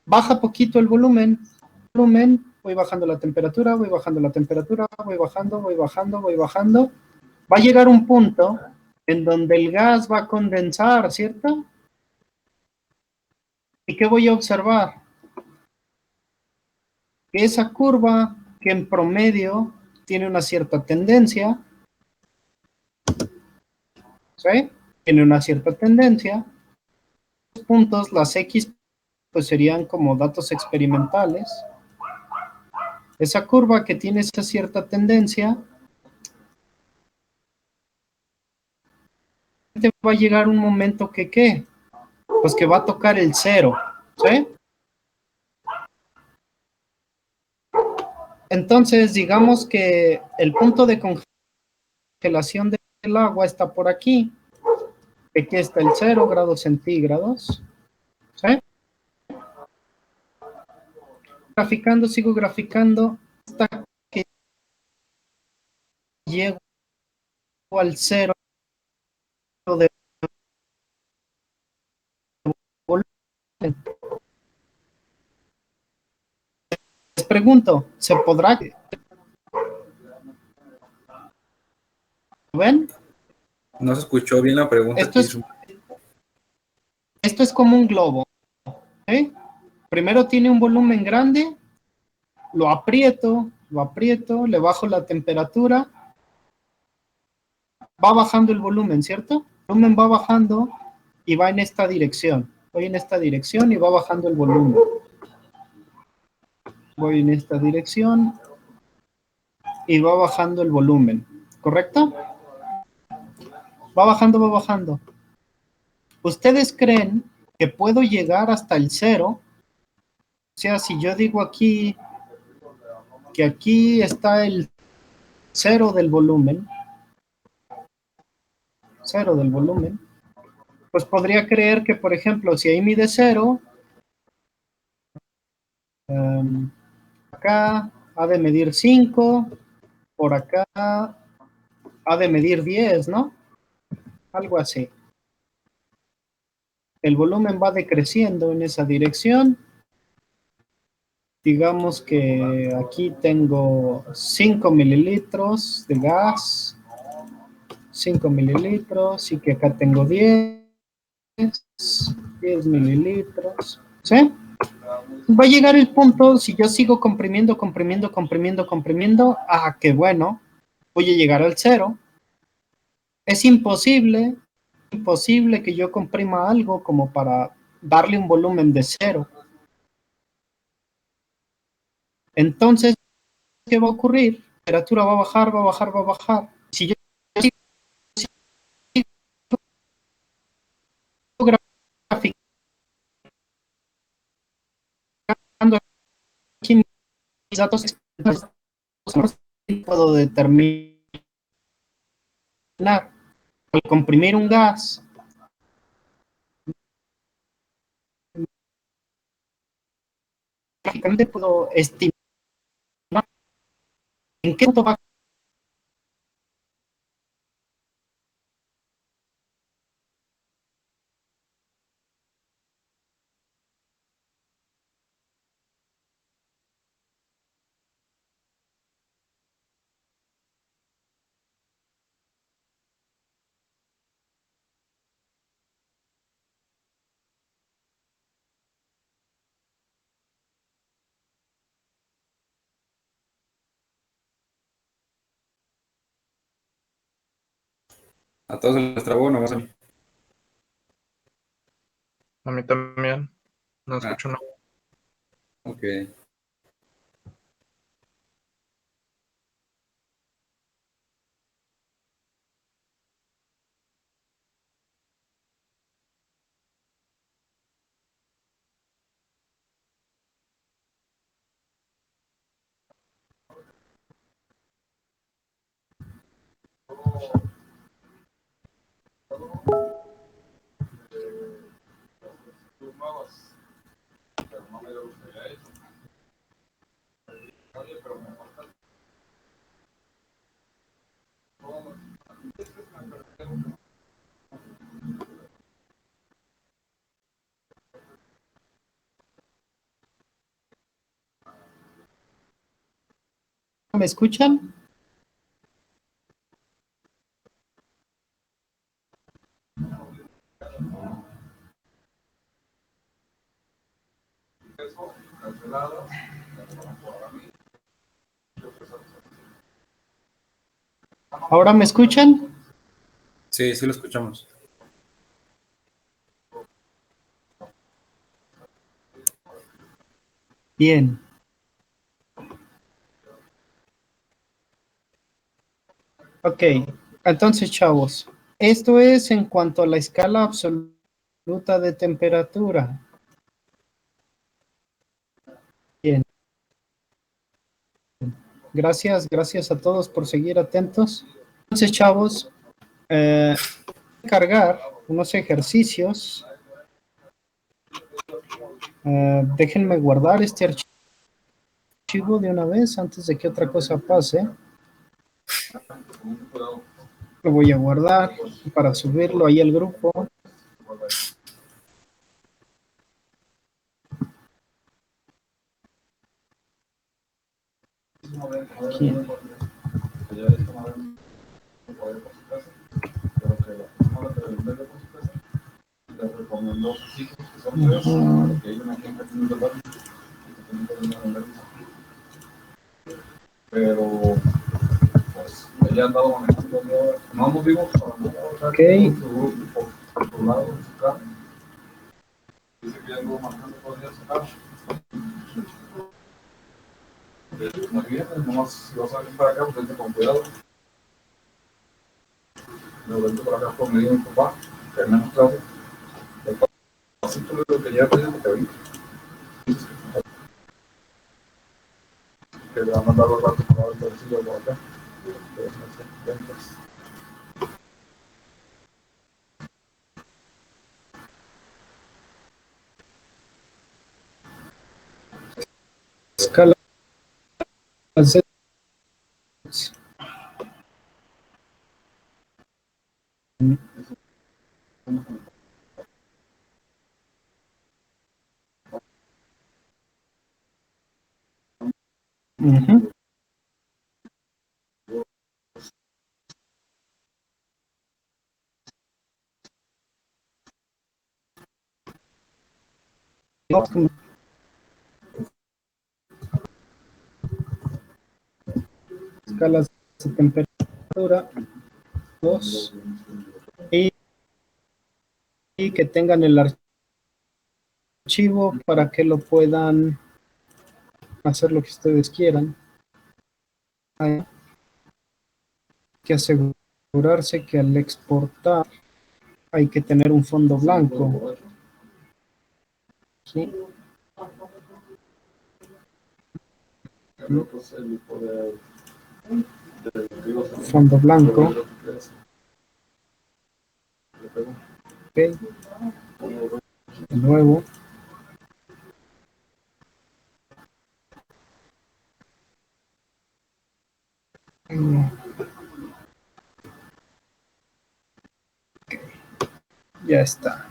Baja poquito el volumen, voy bajando la temperatura, voy bajando la temperatura, voy bajando, voy bajando, voy bajando. Va a llegar un punto en donde el gas va a condensar, ¿cierto? ¿Y qué voy a observar? Que esa curva, que en promedio tiene una cierta tendencia, ¿sí? Tiene una cierta tendencia. Los puntos, las X, pues serían como datos experimentales. Esa curva que tiene esa cierta tendencia, va a llegar un momento que, ¿qué? Pues que va a tocar el cero, ¿sí? Entonces, digamos que el punto de congelación del agua está por aquí. Aquí está el 0 grados centígrados, ¿sí? Graficando, sigo graficando hasta que llego al 0 de volumen. Les pregunto, ¿se podrá? ¿Ven? No se escuchó bien la pregunta Esto que es, hizo. esto es como un globo, ¿sí? Primero tiene un volumen grande, lo aprieto, le bajo la temperatura, va bajando el volumen, ¿cierto? El volumen va bajando y va en esta dirección. Voy en esta dirección y va bajando el volumen. Voy en esta dirección y va bajando el volumen, ¿correcto? Va bajando, va bajando. ¿Ustedes creen que puedo llegar hasta el 0? O sea, si yo digo aquí que aquí está el 0 del volumen, 0 del volumen, pues podría creer que, por ejemplo, si ahí mide 0, acá ha de medir 5, por acá ha de medir 10, ¿no? Algo así. El volumen va decreciendo en esa dirección. Digamos que aquí tengo 5 mililitros de gas, 5 mililitros, y que acá tengo 10 mililitros, ¿sí? Va a llegar el punto, si yo sigo comprimiendo, que bueno, voy a llegar al 0. Es imposible que yo comprima algo como para darle un volumen de 0. Entonces, ¿qué va a ocurrir? La temperatura va a bajar, va a bajar, va a bajar. Si yo sigo graficando aquí mis datos, puedo determinar al comprimir un gas, prácticamente puedo estimar en qué punto va. A todos se les trabó, nomás a mí. A mí también. No Ah, escucho nada. ok. ¿Me escuchan? ¿Ahora me escuchan? Sí, sí lo escuchamos. Bien. Ok, entonces, chavos, esto es en cuanto a la escala absoluta de temperatura. Bien. Gracias a todos por seguir atentos. Entonces, chavos, cargar unos ejercicios. Déjenme guardar este archivo de una vez antes de que otra cosa pase. Lo voy a guardar para subirlo ahí al grupo. Aquí. Pero pues ella ha andado manejando, no nos vimos para nada. Ok. Por su lado, en su carro. Dice que ya anduvo manejando todo el día en su carro. Muy bien, nomás si vas a venir para acá, pues vente con cuidado. Me vente para acá por medio de mi papá, terminamos clase. Así tú lo que ya te digo que te vi. Que le han mandado al rato para ver si lo por acá. Escala Z. Ujú. Escalas de temperatura 2 y que tengan el archivo para que lo puedan hacer lo que ustedes quieran. Hay que asegurarse que al exportar hay que tener un fondo blanco. ¿Sí? Fondo blanco. Okay. De nuevo. Ya está.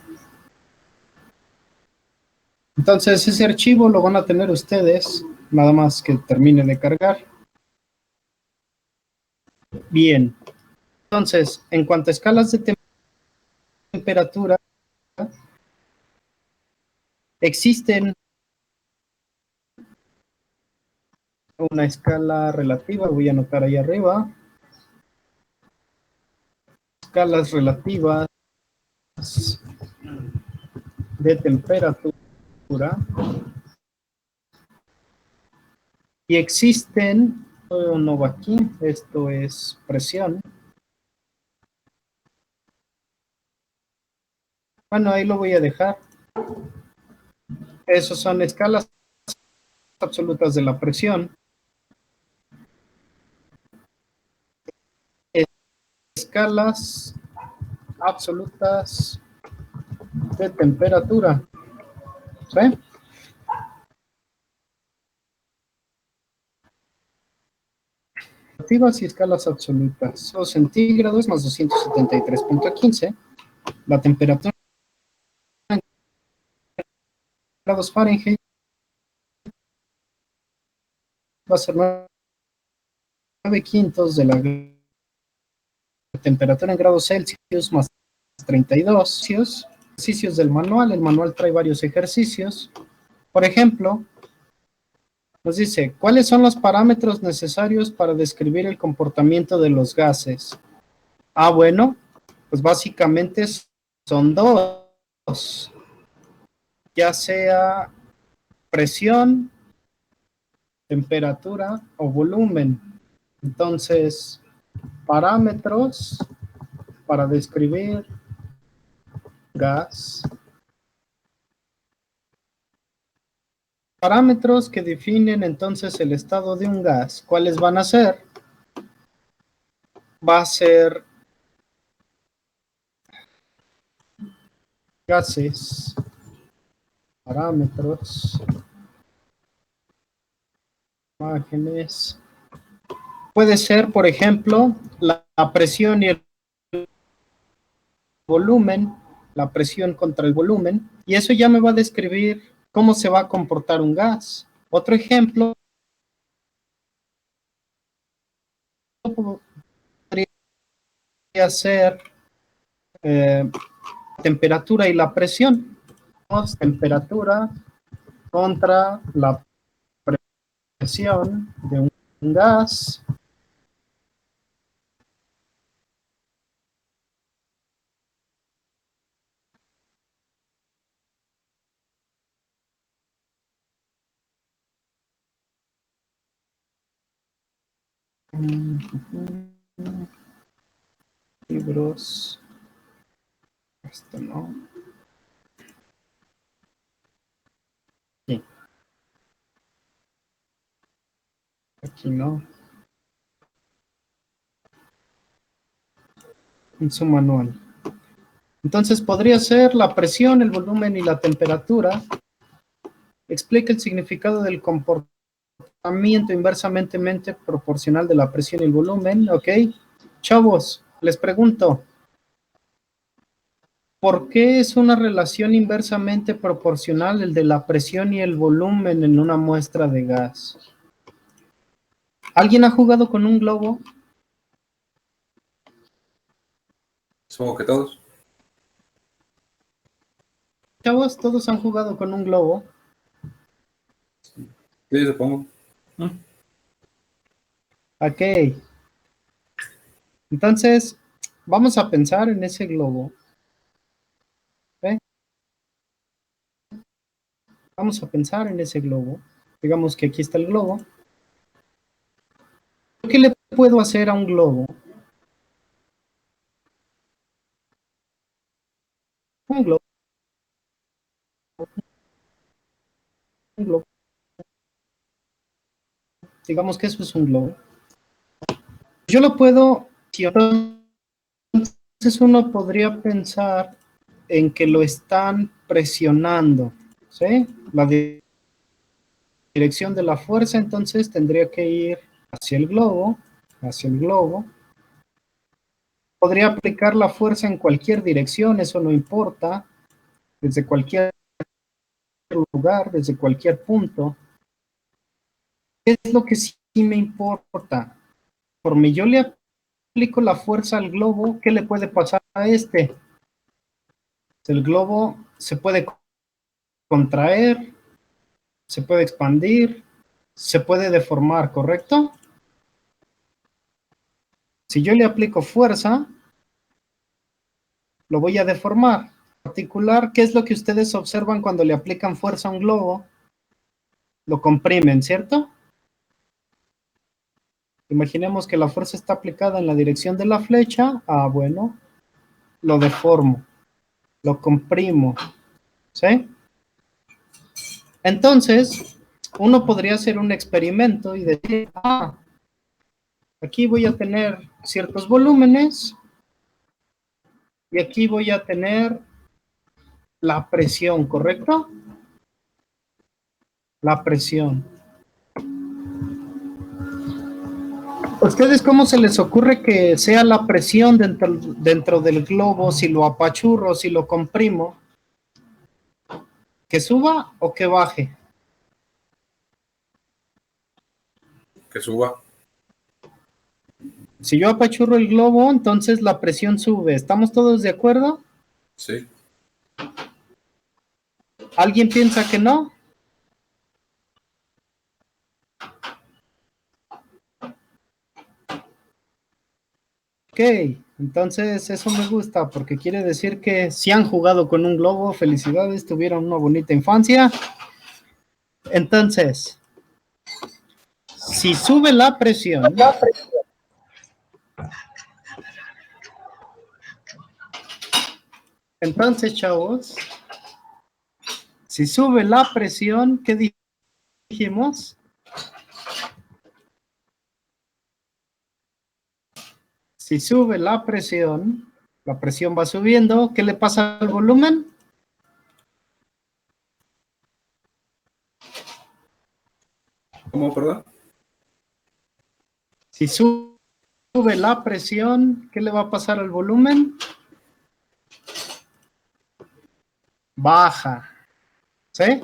Entonces ese archivo lo van a tener ustedes, nada más que termine de cargar. Bien. Entonces, en cuanto a escalas de temperatura, existen una escala relativa, voy a anotar ahí arriba. Escalas relativas de temperatura. Y existen, no va aquí, esto es presión. Bueno, ahí lo voy a dejar. Esos son escalas absolutas de la presión. Escalas absolutas de temperatura. ¿Sí? Relativas y escalas absolutas. 2 centígrados más 273.15. La temperatura en grados Fahrenheit va a ser 9/5 de la temperatura en grados Celsius más 32. Ejercicios del manual. El manual trae varios ejercicios. Por ejemplo, nos dice, ¿cuáles son los parámetros necesarios para describir el comportamiento de los gases? Ah, bueno, pues básicamente son dos, ya sea presión, temperatura o volumen. Entonces, parámetros para describir gas. Parámetros que definen entonces el estado de un gas. ¿Cuáles van a ser? Va a ser gases, parámetros, imágenes. Puede ser, por ejemplo, la presión y el volumen, la presión contra el volumen, y eso ya me va a describir cómo se va a comportar un gas. Otro ejemplo podría ser temperatura y la presión. Temperatura contra la presión de un gas. Libros. Esto no. Aquí. Aquí no. En su manual. Entonces podría ser la presión, el volumen y la temperatura. Explica el significado del comportamiento inversamente proporcional de la presión y el volumen. Ok. Chavos, les pregunto, ¿por qué es una relación inversamente proporcional el de la presión y el volumen en una muestra de gas? ¿Alguien ha jugado con un globo? Supongo que todos. Chavos, todos han jugado con un globo. Sí, supongo. Ok. Entonces, vamos a pensar en ese globo. ¿Okay? Vamos a pensar en ese globo. Digamos que aquí está el globo. ¿Qué le puedo hacer a un globo? Un globo. Un globo. Digamos que eso es un globo. Yo lo puedo... Entonces uno podría pensar en que lo están presionando, ¿sí? La dirección de la fuerza entonces tendría que ir hacia el globo hacia el globo. Podría aplicar la fuerza en cualquier dirección, eso no importa, desde cualquier lugar, desde cualquier punto. ¿Qué es lo que sí me importa? Conforme yo le aplico la fuerza al globo, ¿qué le puede pasar a este? El globo se puede contraer, se puede expandir, se puede deformar, ¿correcto? Si yo le aplico fuerza, lo voy a deformar. En particular, ¿qué es lo que ustedes observan cuando le aplican fuerza a un globo? Lo comprimen, ¿cierto? Imaginemos que la fuerza está aplicada en la dirección de la flecha. Ah, bueno, lo deformo, lo comprimo, ¿sí? Entonces, uno podría hacer un experimento y decir, aquí voy a tener ciertos volúmenes y aquí voy a tener la presión, ¿correcto? La presión. ¿Ustedes cómo se les ocurre que sea la presión dentro del globo si lo apachurro, si lo comprimo? ¿Que suba o que baje? Que suba. Si yo apachurro el globo, entonces la presión sube. ¿Estamos todos de acuerdo? Sí. ¿Alguien piensa que no? Ok, entonces eso me gusta porque quiere decir que si han jugado con un globo, felicidades, tuvieron una bonita infancia. Entonces, si sube la presión, entonces, chavos, si sube la presión, ¿qué dijimos? Si sube la presión va subiendo, ¿qué le pasa al volumen? ¿Cómo, perdón? Si sube la presión, ¿qué le va a pasar al volumen? Baja, ¿sí?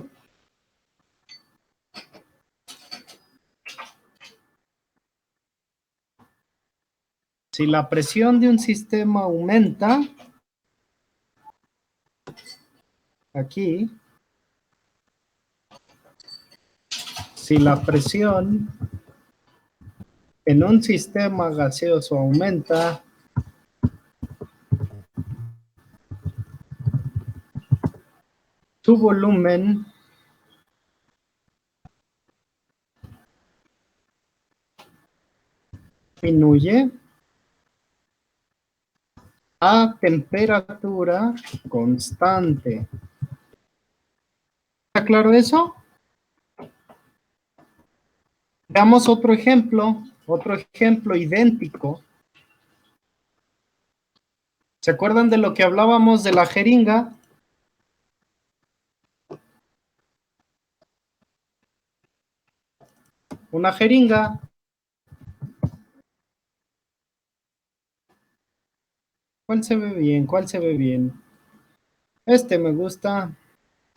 Si la presión de un sistema aumenta, aquí, si la presión en un sistema gaseoso aumenta, su volumen disminuye a temperatura constante. ¿Está claro eso? Veamos otro ejemplo idéntico. ¿Se acuerdan de lo que hablábamos de la jeringa? Una jeringa. ¿Cuál se ve bien? ¿Cuál se ve bien? Este me gusta.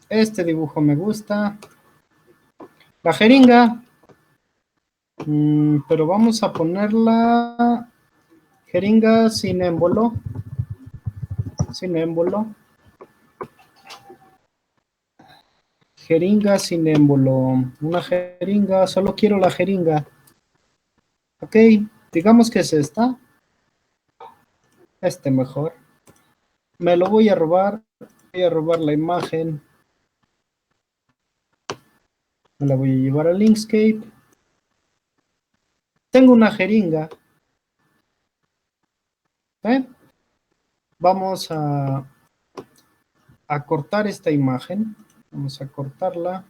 Este dibujo me gusta. La jeringa. Pero vamos a ponerla jeringa sin émbolo. Sin émbolo. Jeringa sin émbolo. Una jeringa. Solo quiero la jeringa. Ok. Digamos que es esta. Este mejor. Me lo voy a robar. Voy a robar la imagen. Me la voy a llevar al Inkscape. Tengo una jeringa. Vamos a cortar esta imagen. Vamos a cortarla.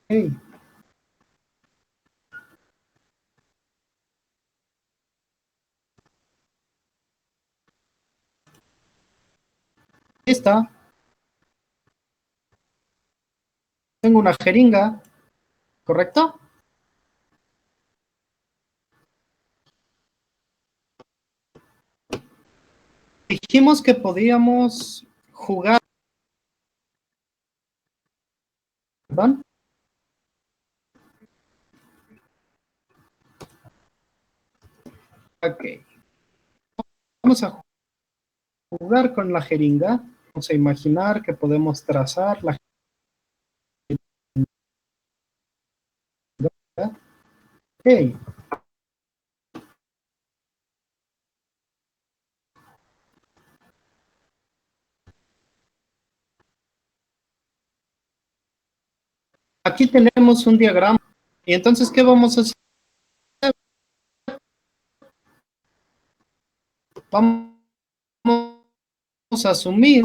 Okay. Esta. Tengo una jeringa. ¿correcto? Dijimos que podíamos jugar. ¿Perdón? Ok. Vamos a jugar con la jeringa. Vamos a imaginar que podemos trazar la jeringa. Ok. Aquí tenemos un diagrama. Y entonces, ¿qué vamos a hacer? Vamos a asumir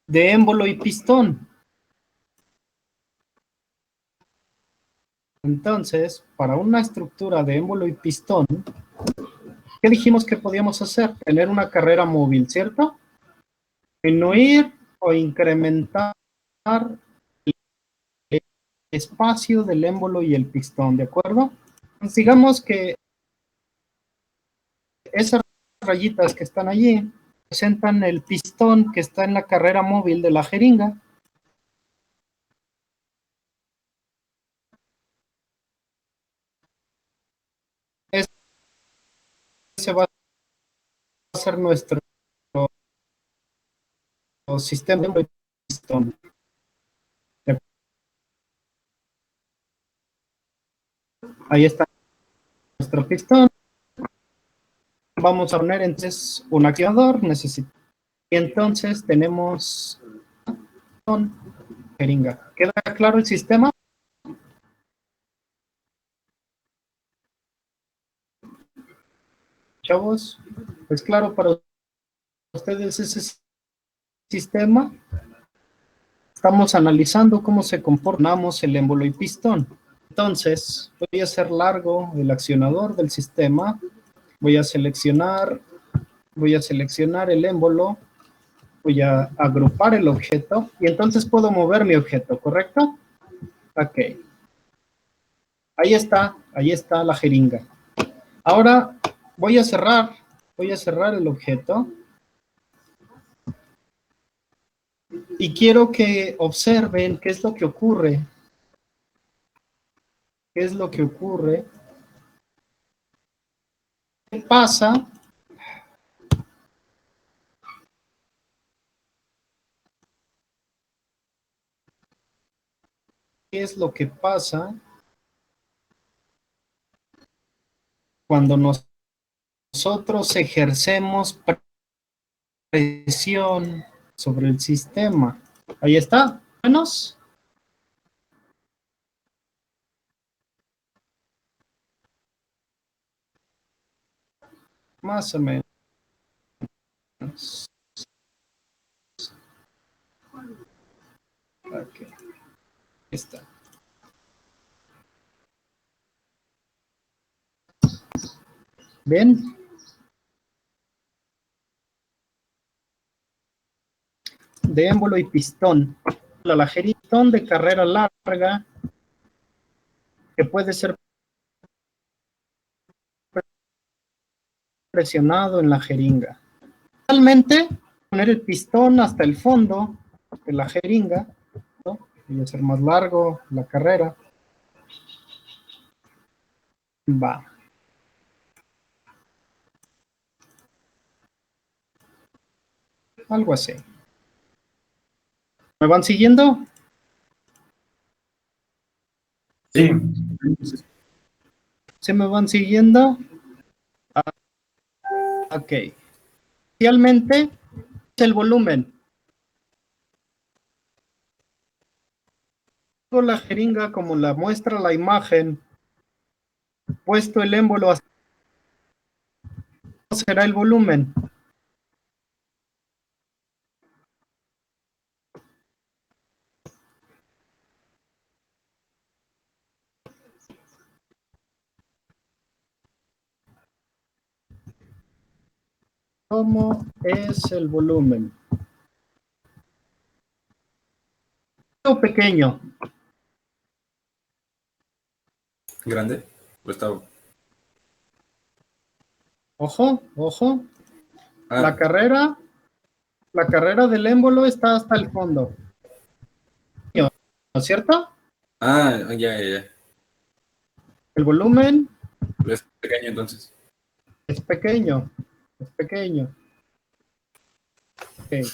de émbolo y pistón. Entonces, para una estructura de émbolo y pistón, ¿qué dijimos que podíamos hacer? Tener una carrera móvil, ¿cierto? Disminuir o incrementar el espacio del émbolo y el pistón, ¿de acuerdo? Pues digamos que esas rayitas que están allí representan el pistón que está en la carrera móvil de la jeringa. Ese va a ser nuestro sistema de pistón. Ahí está nuestro pistón. Vamos a poner entonces un activador. Y entonces tenemos jeringa. ¿Queda claro el sistema? Chavos, ¿es claro para ustedes ese sistema? Estamos analizando cómo se comportamos el émbolo y pistón. Entonces, voy a hacer largo el accionador del sistema. Voy a seleccionar el émbolo. Voy a agrupar el objeto. Y entonces puedo mover mi objeto, ¿correcto? Ok. Ahí está la jeringa. Ahora voy a cerrar el objeto. Y quiero que observen qué es lo que ocurre. ¿Qué es lo que ocurre? ¿Qué pasa? ¿Qué es lo que pasa cuando nosotros ejercemos presión sobre el sistema? Ahí está. Menos. Más o menos. Ok. Ahí está. ¿Ven? De émbolo y pistón. La jeringa de carrera larga que puede ser presionado en la jeringa. Realmente, poner el pistón hasta el fondo de la jeringa, ¿no? Y hacer más largo la carrera. Va. Algo así. ¿Me van siguiendo? Sí. ¿Se me van siguiendo? Ok. Inicialmente, el volumen. La jeringa, como la muestra la imagen, puesto el émbolo hasta será el volumen. ¿Cómo es el volumen? O pequeño. ¿Grande? ¿O está...? Ojo, ojo. Ah, La carrera del émbolo está hasta el fondo. ¿No es cierto? ya. El volumen Es pequeño entonces. es pequeño. Es pequeño. Ok.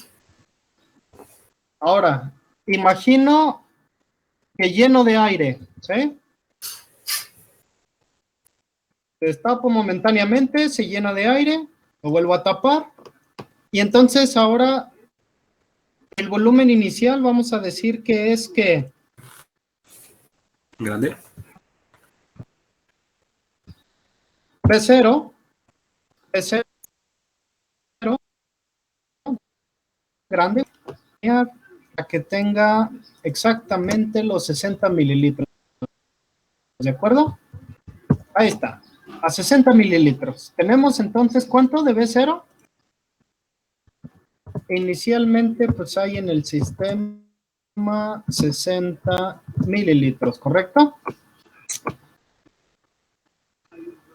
Ahora, imagino que lleno de aire, ¿sí? Destapo momentáneamente, se llena de aire, lo vuelvo a tapar. Y entonces ahora el volumen inicial vamos a decir que es que ¿Grande? P0, P0 grande, para que tenga exactamente los 60 mililitros. ¿De acuerdo? Ahí está, a 60 mililitros. Tenemos entonces, ¿cuánto de B0? Inicialmente, pues hay en el sistema 60 mililitros, ¿correcto?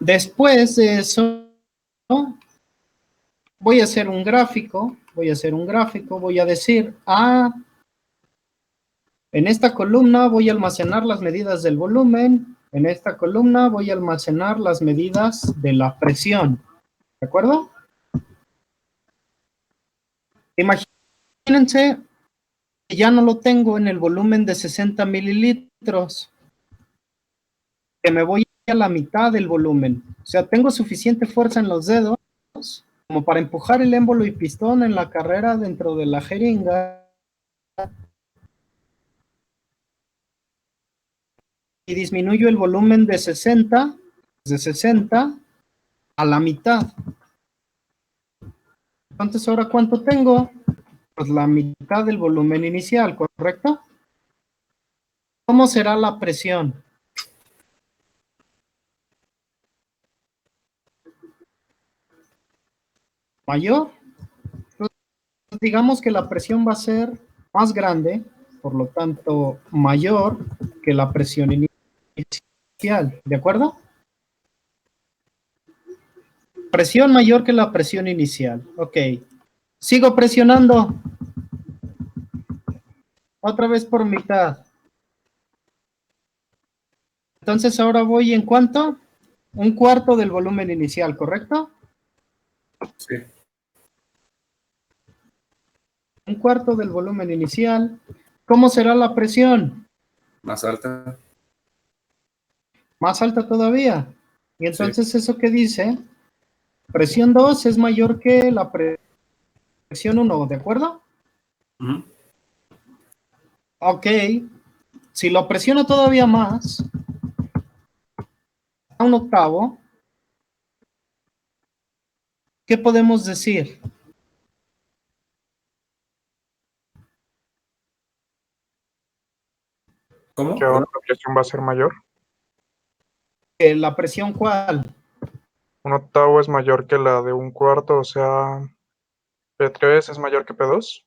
Después de eso, voy a hacer un gráfico, voy a decir, en esta columna voy a almacenar las medidas del volumen, en esta columna voy a almacenar las medidas de la presión, ¿de acuerdo? Imagínense que ya no lo tengo en el volumen de 60 mililitros, que me voy a la mitad del volumen. O sea, tengo suficiente fuerza en los dedos como para empujar el émbolo y pistón en la carrera dentro de la jeringa y disminuyo el volumen de 60 a la mitad. Entonces, ¿ahora cuánto tengo? Pues la mitad del volumen inicial, ¿correcto? ¿Cómo será la presión? ¿Mayor? Entonces, digamos que la presión va a ser más grande, por lo tanto, mayor que la presión inicial, ¿de acuerdo? Presión mayor que la presión inicial, ok. Sigo presionando. Otra vez por mitad. Entonces ahora voy en ¿cuánto? Un cuarto del volumen inicial, ¿correcto? Sí. Un cuarto del volumen inicial. ¿Cómo será la presión? Más alta. Más alta todavía. Y Sí. entonces, ¿eso qué dice? Presión 2 es mayor que la presión 1, ¿de acuerdo? Ujú. Ok. Si lo presiono todavía más, a un octavo, ¿qué podemos decir? ¿Cómo? Que ahora ¿Perdón? la presión va a ser mayor. ¿La presión cuál? Un octavo es mayor que la de un cuarto, o sea, P3 es mayor que P2.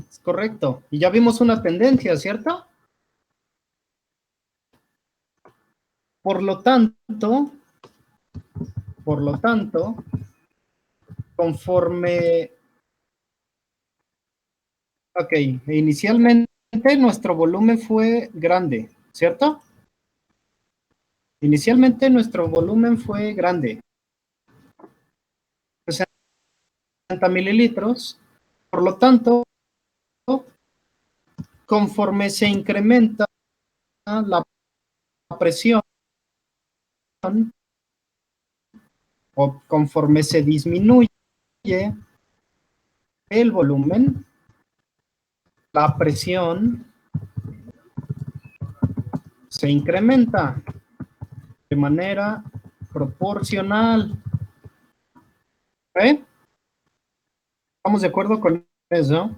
Es correcto. Y ya vimos una tendencia, ¿cierto? Por lo tanto, conforme, ok, inicialmente nuestro volumen fue grande, ¿cierto? Inicialmente nuestro volumen fue grande, 60 mililitros, por lo tanto, conforme se incrementa la presión o conforme se disminuye el volumen, la presión se incrementa de manera proporcional. ¿Eh? ¿Estamos de acuerdo con eso?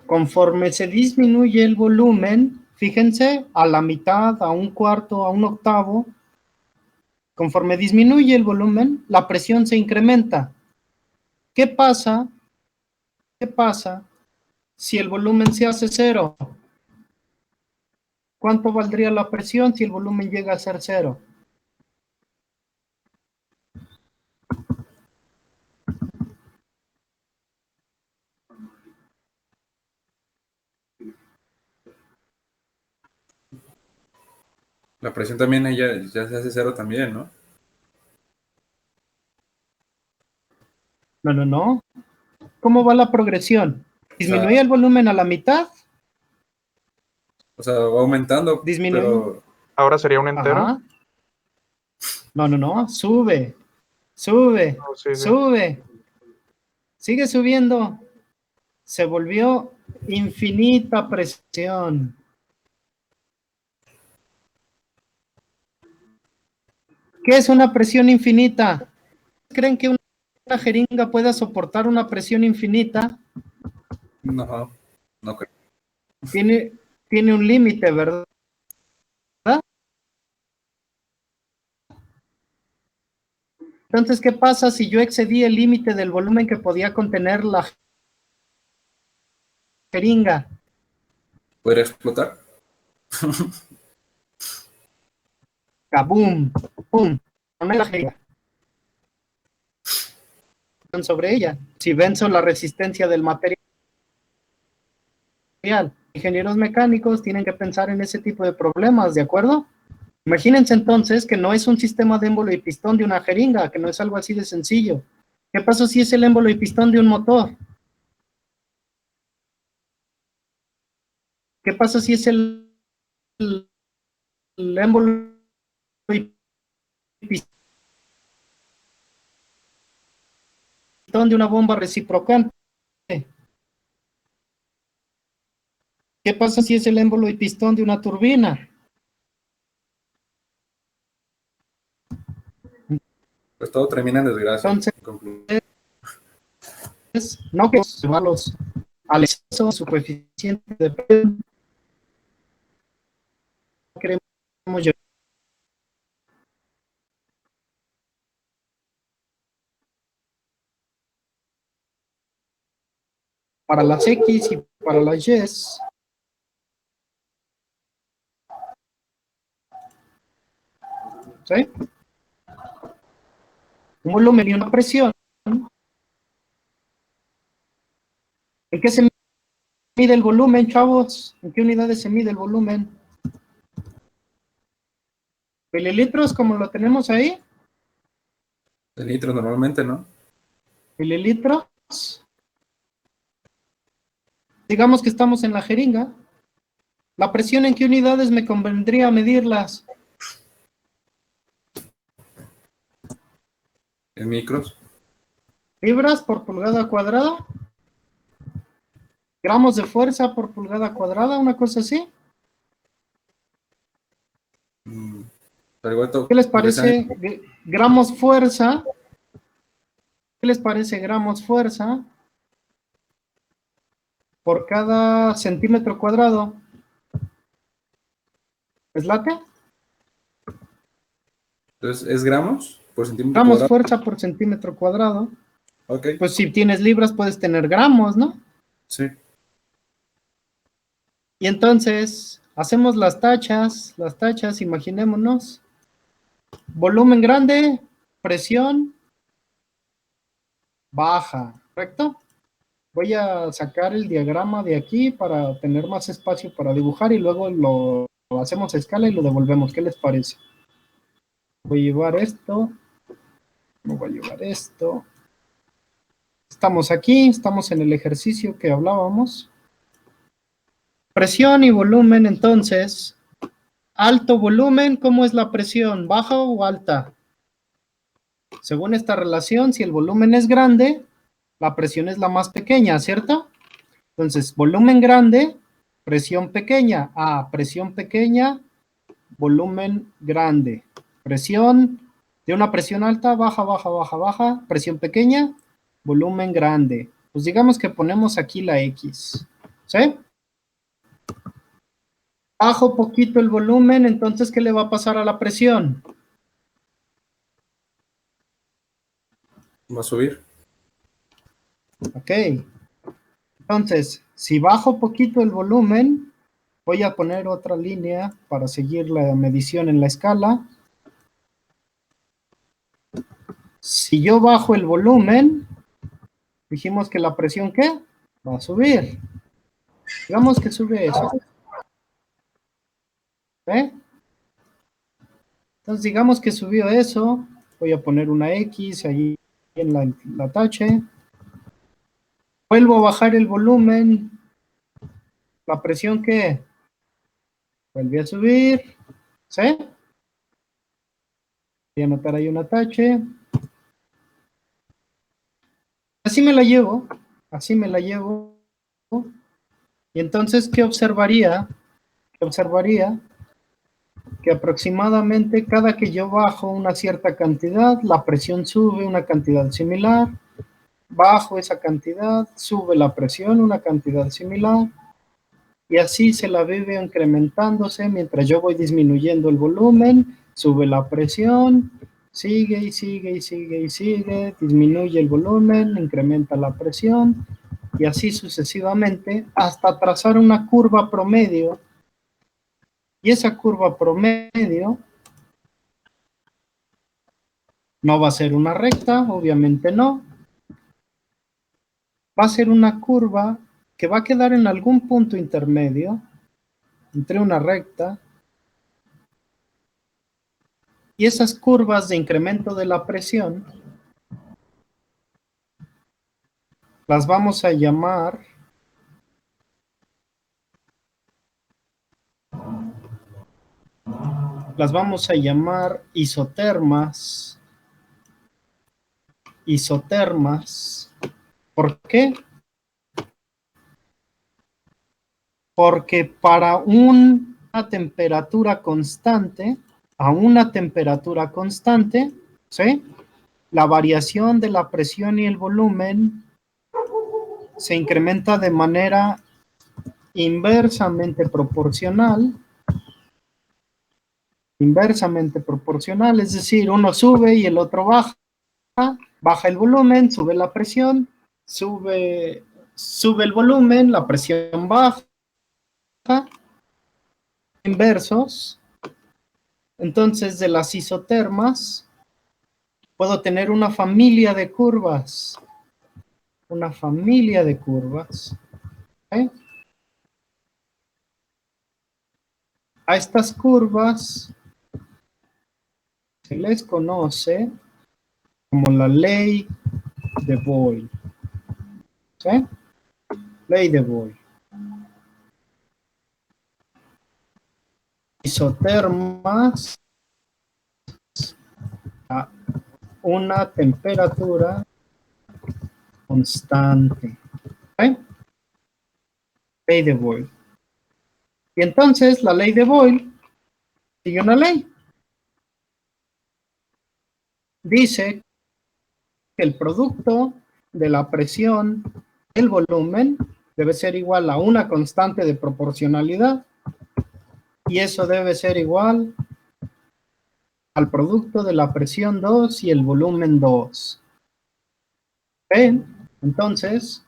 Conforme se disminuye el volumen, fíjense, a la mitad, a un cuarto, a un octavo, conforme disminuye el volumen, la presión se incrementa. ¿Qué pasa? ¿Qué pasa si el volumen se hace cero? ¿cuánto valdría la presión si el volumen llega a ser cero? La presión también ya se hace cero también, ¿no? No. ¿Cómo va la progresión? ¿Disminuye el volumen a la mitad? O sea, va aumentando, ¿Disminuye? pero Ahora sería un entero. Ajá. No. Sube. Oh, sí, sí. Sube. Sigue subiendo. Se volvió infinita presión. ¿Qué es una presión infinita? ¿Creen que una jeringa pueda soportar una presión infinita? no creo. Tiene un límite, ¿verdad? Entonces, ¿qué pasa si yo excedí el límite del volumen que podía contener la jeringa? ¿Podría explotar? ¡Kabum! ¡Pum! No la jeringa. Sobre ella. Si venzo la resistencia del material, ingenieros mecánicos tienen que pensar en ese tipo de problemas, ¿de acuerdo? Imagínense entonces que no es un sistema de émbolo y pistón de una jeringa, que no es algo así de sencillo. ¿Qué pasa si es el émbolo y pistón de un motor? ¿Qué pasa si es el émbolo y pistón de una bomba reciprocante? ¿Qué pasa si es el émbolo y pistón de una turbina? Pues todo termina en desgracia. Entonces, En conclusión. no que llevarlos al exceso, su coeficiente de presión, queremos llevar para las X y para las Y. ¿Sí? Un volumen y una presión. ¿En qué se mide el volumen, chavos? ¿En qué unidades se mide el volumen? ¿Mililitros como lo tenemos ahí? De litros normalmente, ¿no? ¿Mililitros? Digamos que estamos en la jeringa. ¿La presión en qué unidades me convendría medirlas? En micros. ¿Libras por pulgada cuadrada? ¿Gramos de fuerza por pulgada cuadrada? ¿Una cosa así? Pero igual ¿Qué les aunque sean- parece gramos fuerza? ¿Qué les parece gramos fuerza por cada centímetro cuadrado? ¿Es late? Entonces, ¿es gramos por centímetro Gramos cuadrado? fuerza por centímetro cuadrado. Ok, Pues si tienes libras puedes tener gramos, ¿no? sí. Y entonces hacemos las tachas, imaginémonos. Volumen grande, presión baja, ¿correcto? Voy a sacar el diagrama de aquí para tener más espacio para dibujar y luego lo hacemos a escala y lo devolvemos. ¿Qué les parece? Voy a llevar esto. Me voy a llevar esto. Estamos aquí, estamos en el ejercicio que hablábamos. Presión y volumen, entonces. Alto volumen, ¿cómo es la presión? ¿Baja o alta? Según esta relación, si el volumen es grande, la presión es la más pequeña, ¿cierto? Entonces, volumen grande, presión pequeña. Presión pequeña, volumen grande. Presión de una presión alta, baja, baja, baja, baja. Presión pequeña, volumen grande. Pues digamos que ponemos aquí la X. ¿Sí? Bajo poquito el volumen, entonces, ¿qué le va a pasar a la presión? Va a subir. Ok. Entonces, si bajo poquito el volumen, Voy a poner otra línea para seguir la medición en la escala. Si yo bajo el volumen, dijimos que la presión, ¿qué? Va a subir. Digamos que sube eso. ¿Ve? Entonces, digamos que subió eso. Voy a poner una X ahí en la tache. Vuelvo a bajar el volumen. La presión, ¿qué? Vuelve a subir. ¿Sí? Voy a anotar ahí una tache. Así me la llevo. Así me la llevo. Y entonces, ¿qué observaría? ¿Qué observaría? Que aproximadamente cada que yo bajo una cierta cantidad, la presión sube una cantidad similar, bajo esa cantidad, sube la presión una cantidad similar, y así se la vive incrementándose mientras yo voy disminuyendo el volumen, sube la presión, sigue y sigue y sigue y sigue, disminuye el volumen, incrementa la presión, y así sucesivamente hasta trazar una curva promedio. Y esa curva promedio no va a ser una recta, obviamente no. Va a ser una curva que va a quedar en algún punto intermedio entre una recta y esas curvas de incremento de la presión las vamos a llamar isotermas. Isotermas. ¿Por qué? Porque para una temperatura constante, a una temperatura constante, ¿sí? La variación de la presión y el volumen se incrementa de manera inversamente proporcional. Inversamente proporcional, es decir, uno sube y el otro baja. Baja el volumen, sube la presión, sube el volumen, la presión baja. Inversos. Entonces, de las isotermas, puedo tener una familia de curvas. Una familia de curvas. ¿Okay? A estas curvas se les conoce como la ley de Boyle. ¿Sí? Ley de Boyle. Isotermas a una temperatura constante. ¿Sí? Ley de Boyle. Y entonces la ley de Boyle sigue una ley. Dice que el producto de la presión y el volumen debe ser igual a una constante de proporcionalidad y eso debe ser igual al producto de la presión 2 y el volumen 2. ¿Ven? Entonces,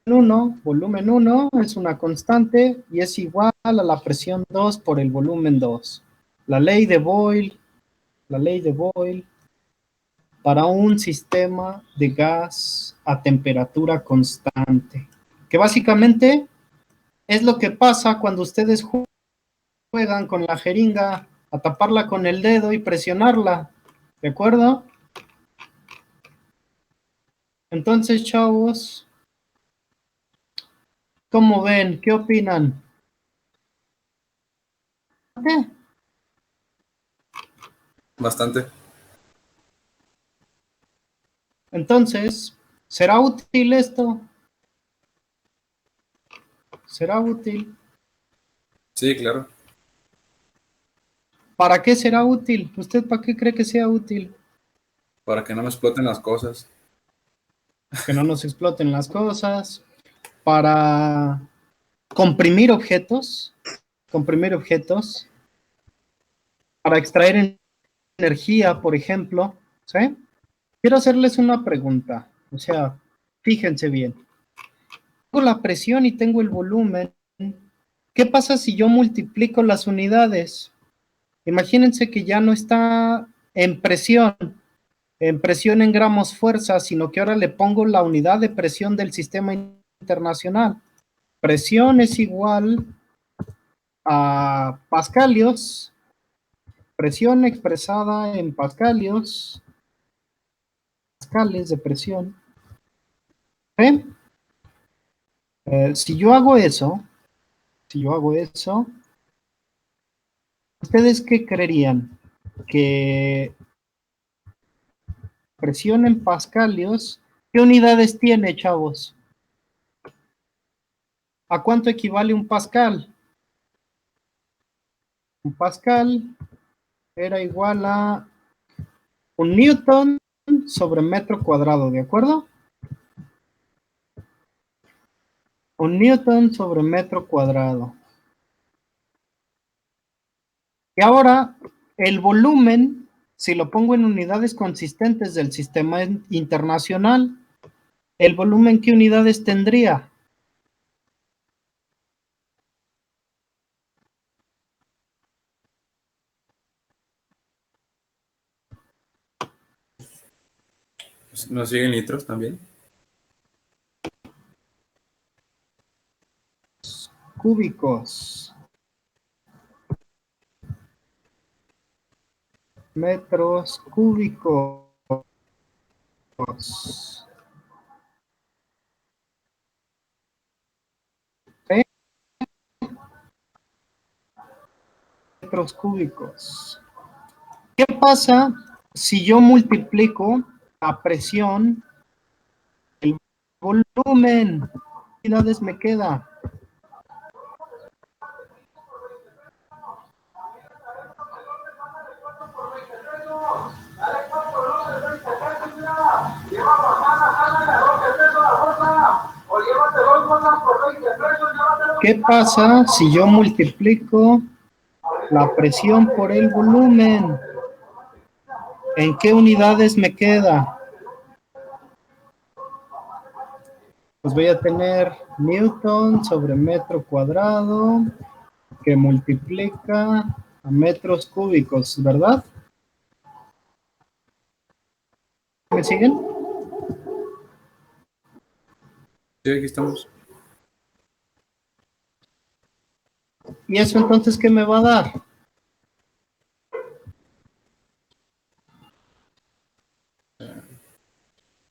volumen 1 es una constante y es igual a la presión 2 por el volumen 2. La ley de Boyle para un sistema de gas a temperatura constante, que básicamente es lo que pasa cuando ustedes juegan con la jeringa a taparla con el dedo y presionarla, ¿de acuerdo? Entonces, chavos, ¿cómo ven? ¿Qué opinan? ¿Qué? Bastante. Entonces, ¿será útil esto? ¿Será útil? Sí, claro. ¿Para qué será útil? ¿Usted para qué cree que sea útil? Para que no me exploten las cosas. Que no nos exploten las cosas, para comprimir objetos, para extraer energía, por ejemplo, ¿sí? Quiero hacerles una pregunta, o sea, fíjense bien. Tengo la presión y tengo el volumen ¿Qué pasa si yo multiplico las unidades? Imagínense que ya no está en presión en gramos fuerza, sino que ahora le pongo la unidad de presión del sistema internacional. Presión es igual a pascalios, presión expresada en pascalios, pascales de presión. ¿Sí? Si yo hago eso, ¿ustedes qué creerían? Que presión en pascalios, ¿qué unidades tiene, chavos? ¿A cuánto equivale un pascal? Un pascal era igual a un newton sobre metro cuadrado, ¿de acuerdo? Un newton sobre metro cuadrado. Y ahora, el volumen, si lo pongo en unidades consistentes del sistema internacional, ¿el volumen qué unidades tendría? ¿Nos siguen litros también? Cúbicos. Metros cúbicos. ¿Sí? Metros cúbicos. ¿Qué pasa si yo multiplico la presión, el volumen? ¿Qué unidades me queda? ¿Qué pasa si yo multiplico la presión por el volumen? ¿En qué unidades me queda? Pues voy a tener newton sobre metro cuadrado que multiplica a metros cúbicos, ¿verdad? ¿Me siguen? Sí, aquí estamos. ¿Y eso entonces qué me va a dar?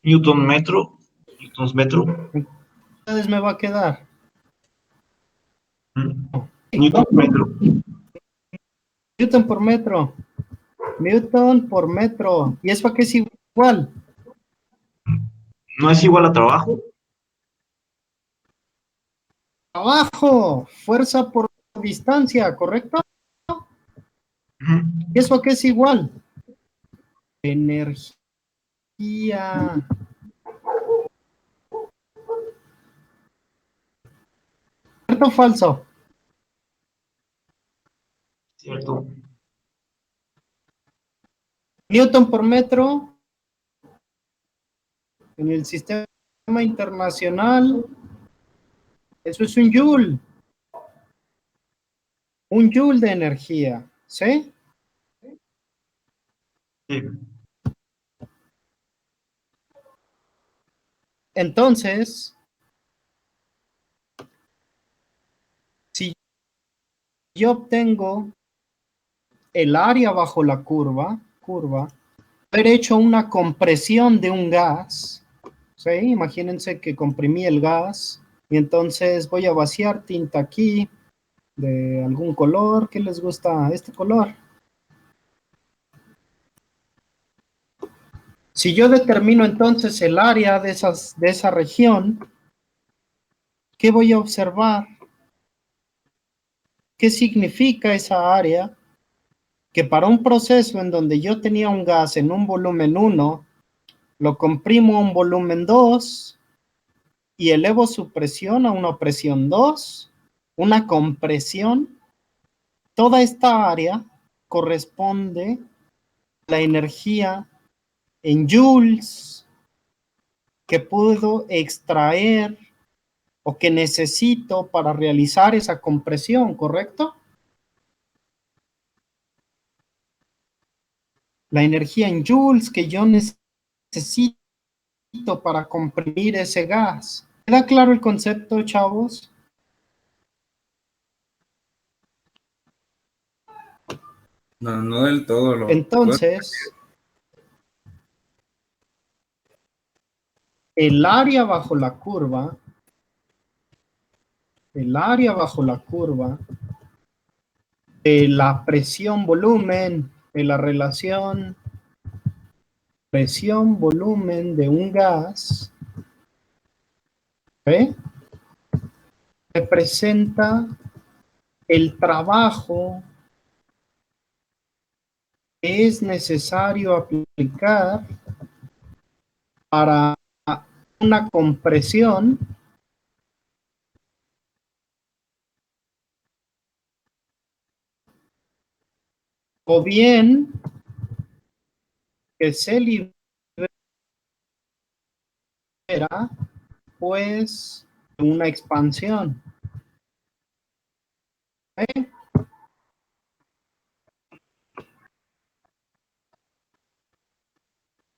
Newton metro. Newtons metro. Entonces me va a quedar Newton metro. newton por metro. Newton por metro. ¿Y eso a qué es igual? ¿No es igual a trabajo? Trabajo, fuerza por distancia, ¿correcto? Ujú. ¿Y eso a qué es igual? Energía. ¿Cierto o falso? Cierto. Newton por metro en el sistema internacional, eso es un joule. Un joule de energía, ¿sí? Sí. Entonces, si yo obtengo el área bajo la curva, haber hecho una compresión de un gas, ¿sí? Imagínense que comprimí el gas y entonces voy a vaciar tinta aquí de algún color. ¿Qué les gusta este color? Si yo determino entonces el área de esa región, ¿qué voy a observar? ¿Qué significa esa área? Que para un proceso en donde yo tenía un gas en un volumen 1, lo comprimo a un volumen 2 y elevo su presión a una presión 2, una compresión, toda esta área corresponde a la energía en joules que puedo extraer o que necesito para realizar esa compresión, ¿correcto? La energía en joules que yo necesito para comprimir ese gas. ¿Queda claro el concepto, chavos? No, no del todo. Entonces, el área bajo la curva, de la presión-volumen, de la relación presión-volumen de un gas, ¿eh? Representa el trabajo que es necesario aplicar para una compresión o bien que se libera pues una expansión. ¿Eh?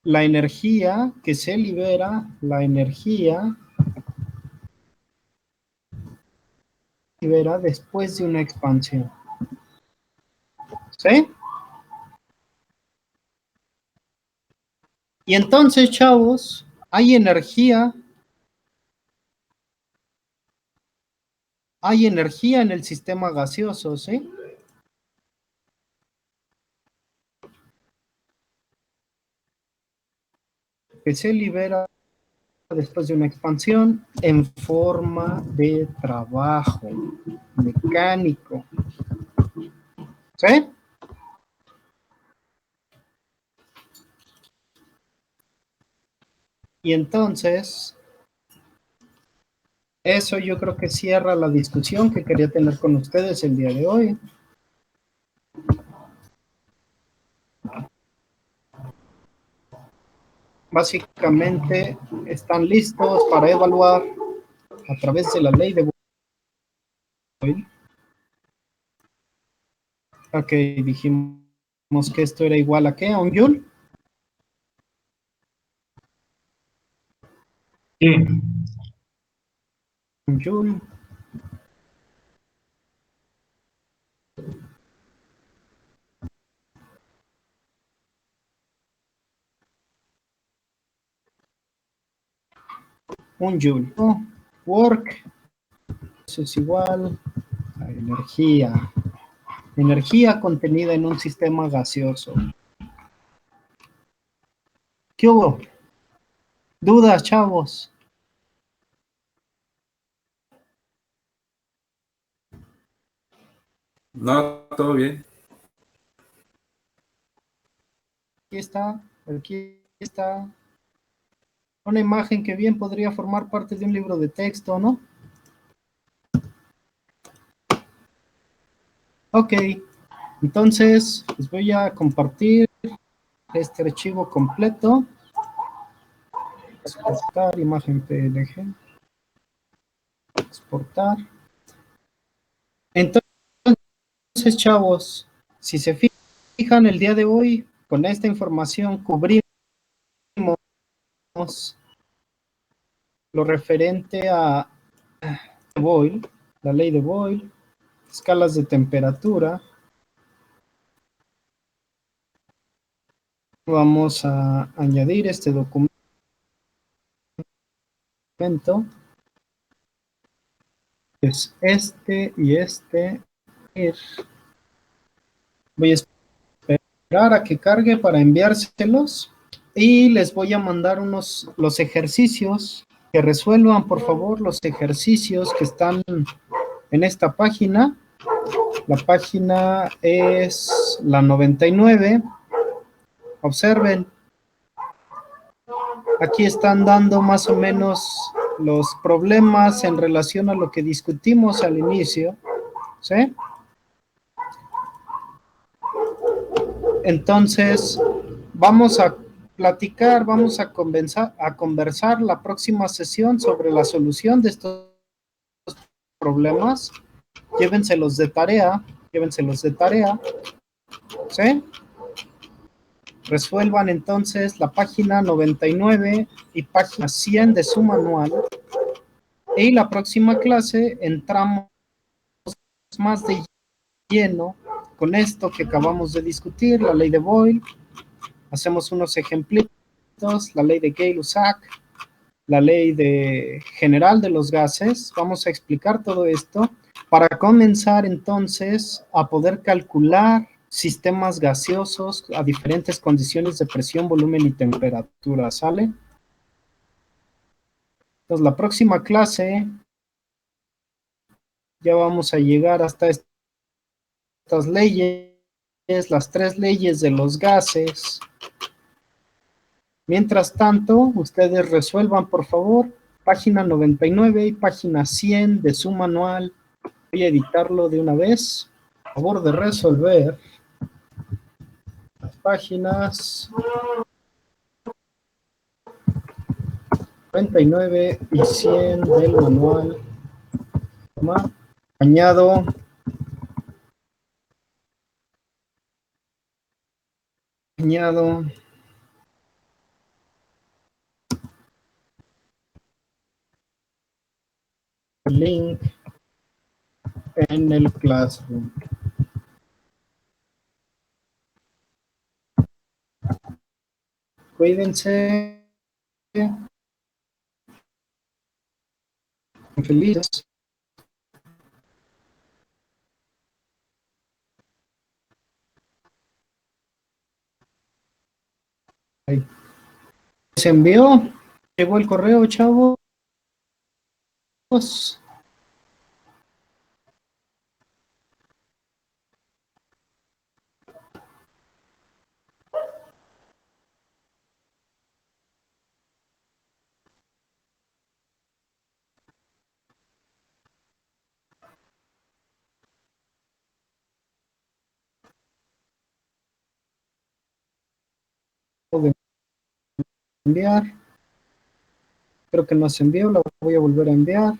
La energía que se libera, después de una expansión. ¿Sí? Y entonces, chavos, hay energía en el sistema gaseoso, ¿sí? Que se libera después de una expansión en forma de trabajo mecánico. ¿Sí? Y entonces, eso yo creo que cierra la discusión que quería tener con ustedes el día de hoy. Básicamente, están listos para evaluar a través de la ley de Boyle. Ok, dijimos que esto era igual a ¿qué? ¿A un joule? Sí. Un joule. Un joule. Oh, work. Eso es igual a energía. Energía contenida en un sistema gaseoso. ¿Qué hubo? ¿Dudas, chavos? No, todo bien. Aquí está una imagen que bien podría formar parte de un libro de texto, ¿no? Ok, entonces les voy a compartir este archivo completo. Exportar, imagen PNG. Exportar. Entonces, chavos, si se fijan el día de hoy, con esta información cubrimos lo referente a Boyle, la ley de Boyle, escalas de temperatura. Vamos a añadir este documento. Es este y este. Voy a esperar a que cargue para enviárselos y les voy a mandar los ejercicios que resuelvan, por favor, los ejercicios que están en esta página. La página es la 99. Observen. Aquí están dando más o menos los problemas en relación a lo que discutimos al inicio, ¿sí? Entonces, vamos a platicar, vamos a conversar la próxima sesión sobre la solución de estos problemas, llévenselos de tarea, ¿sí? Resuelvan entonces la página 99 y página 100 de su manual. Y la próxima clase entramos más de lleno con esto que acabamos de discutir, la ley de Boyle. Hacemos unos ejemplitos, la ley de Gay-Lussac, la ley general de los gases. Vamos a explicar todo esto para comenzar entonces a poder calcular sistemas gaseosos a diferentes condiciones de presión, volumen y temperatura, ¿sale? Entonces, la próxima clase ya vamos a llegar hasta estas leyes, las 3 leyes de los gases. Mientras tanto, ustedes resuelvan, por favor, página 99 y página 100 de su manual. Voy a editarlo de una vez. Por favor de resolver las páginas 99 y 100 del manual. Añado link en el Classroom. Cuídense. Felices. Ahí. ¿Se envió? ¿Llegó el correo, chavos? De enviar. Creo que no se envió, la voy a volver a enviar.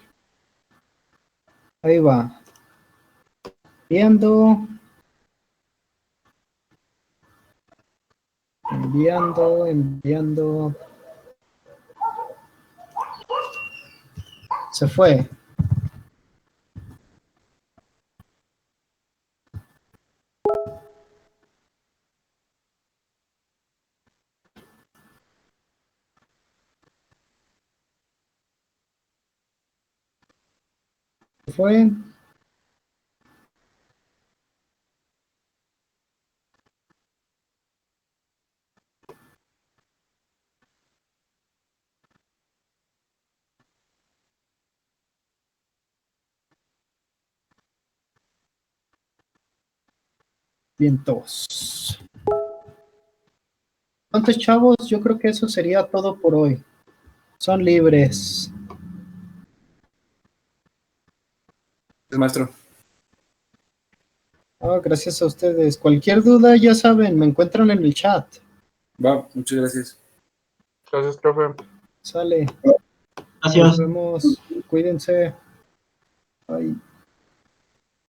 Ahí va. Enviando. Se fue. Se fue. Vientos. Entonces, chavos, yo creo que eso sería todo por hoy. Son libres. Gracias, maestro. Gracias a ustedes. Cualquier duda, ya saben, me encuentran en el chat. Va, muchas gracias. Gracias, profe. Sale. Gracias. Nos vemos. Cuídense. Bye.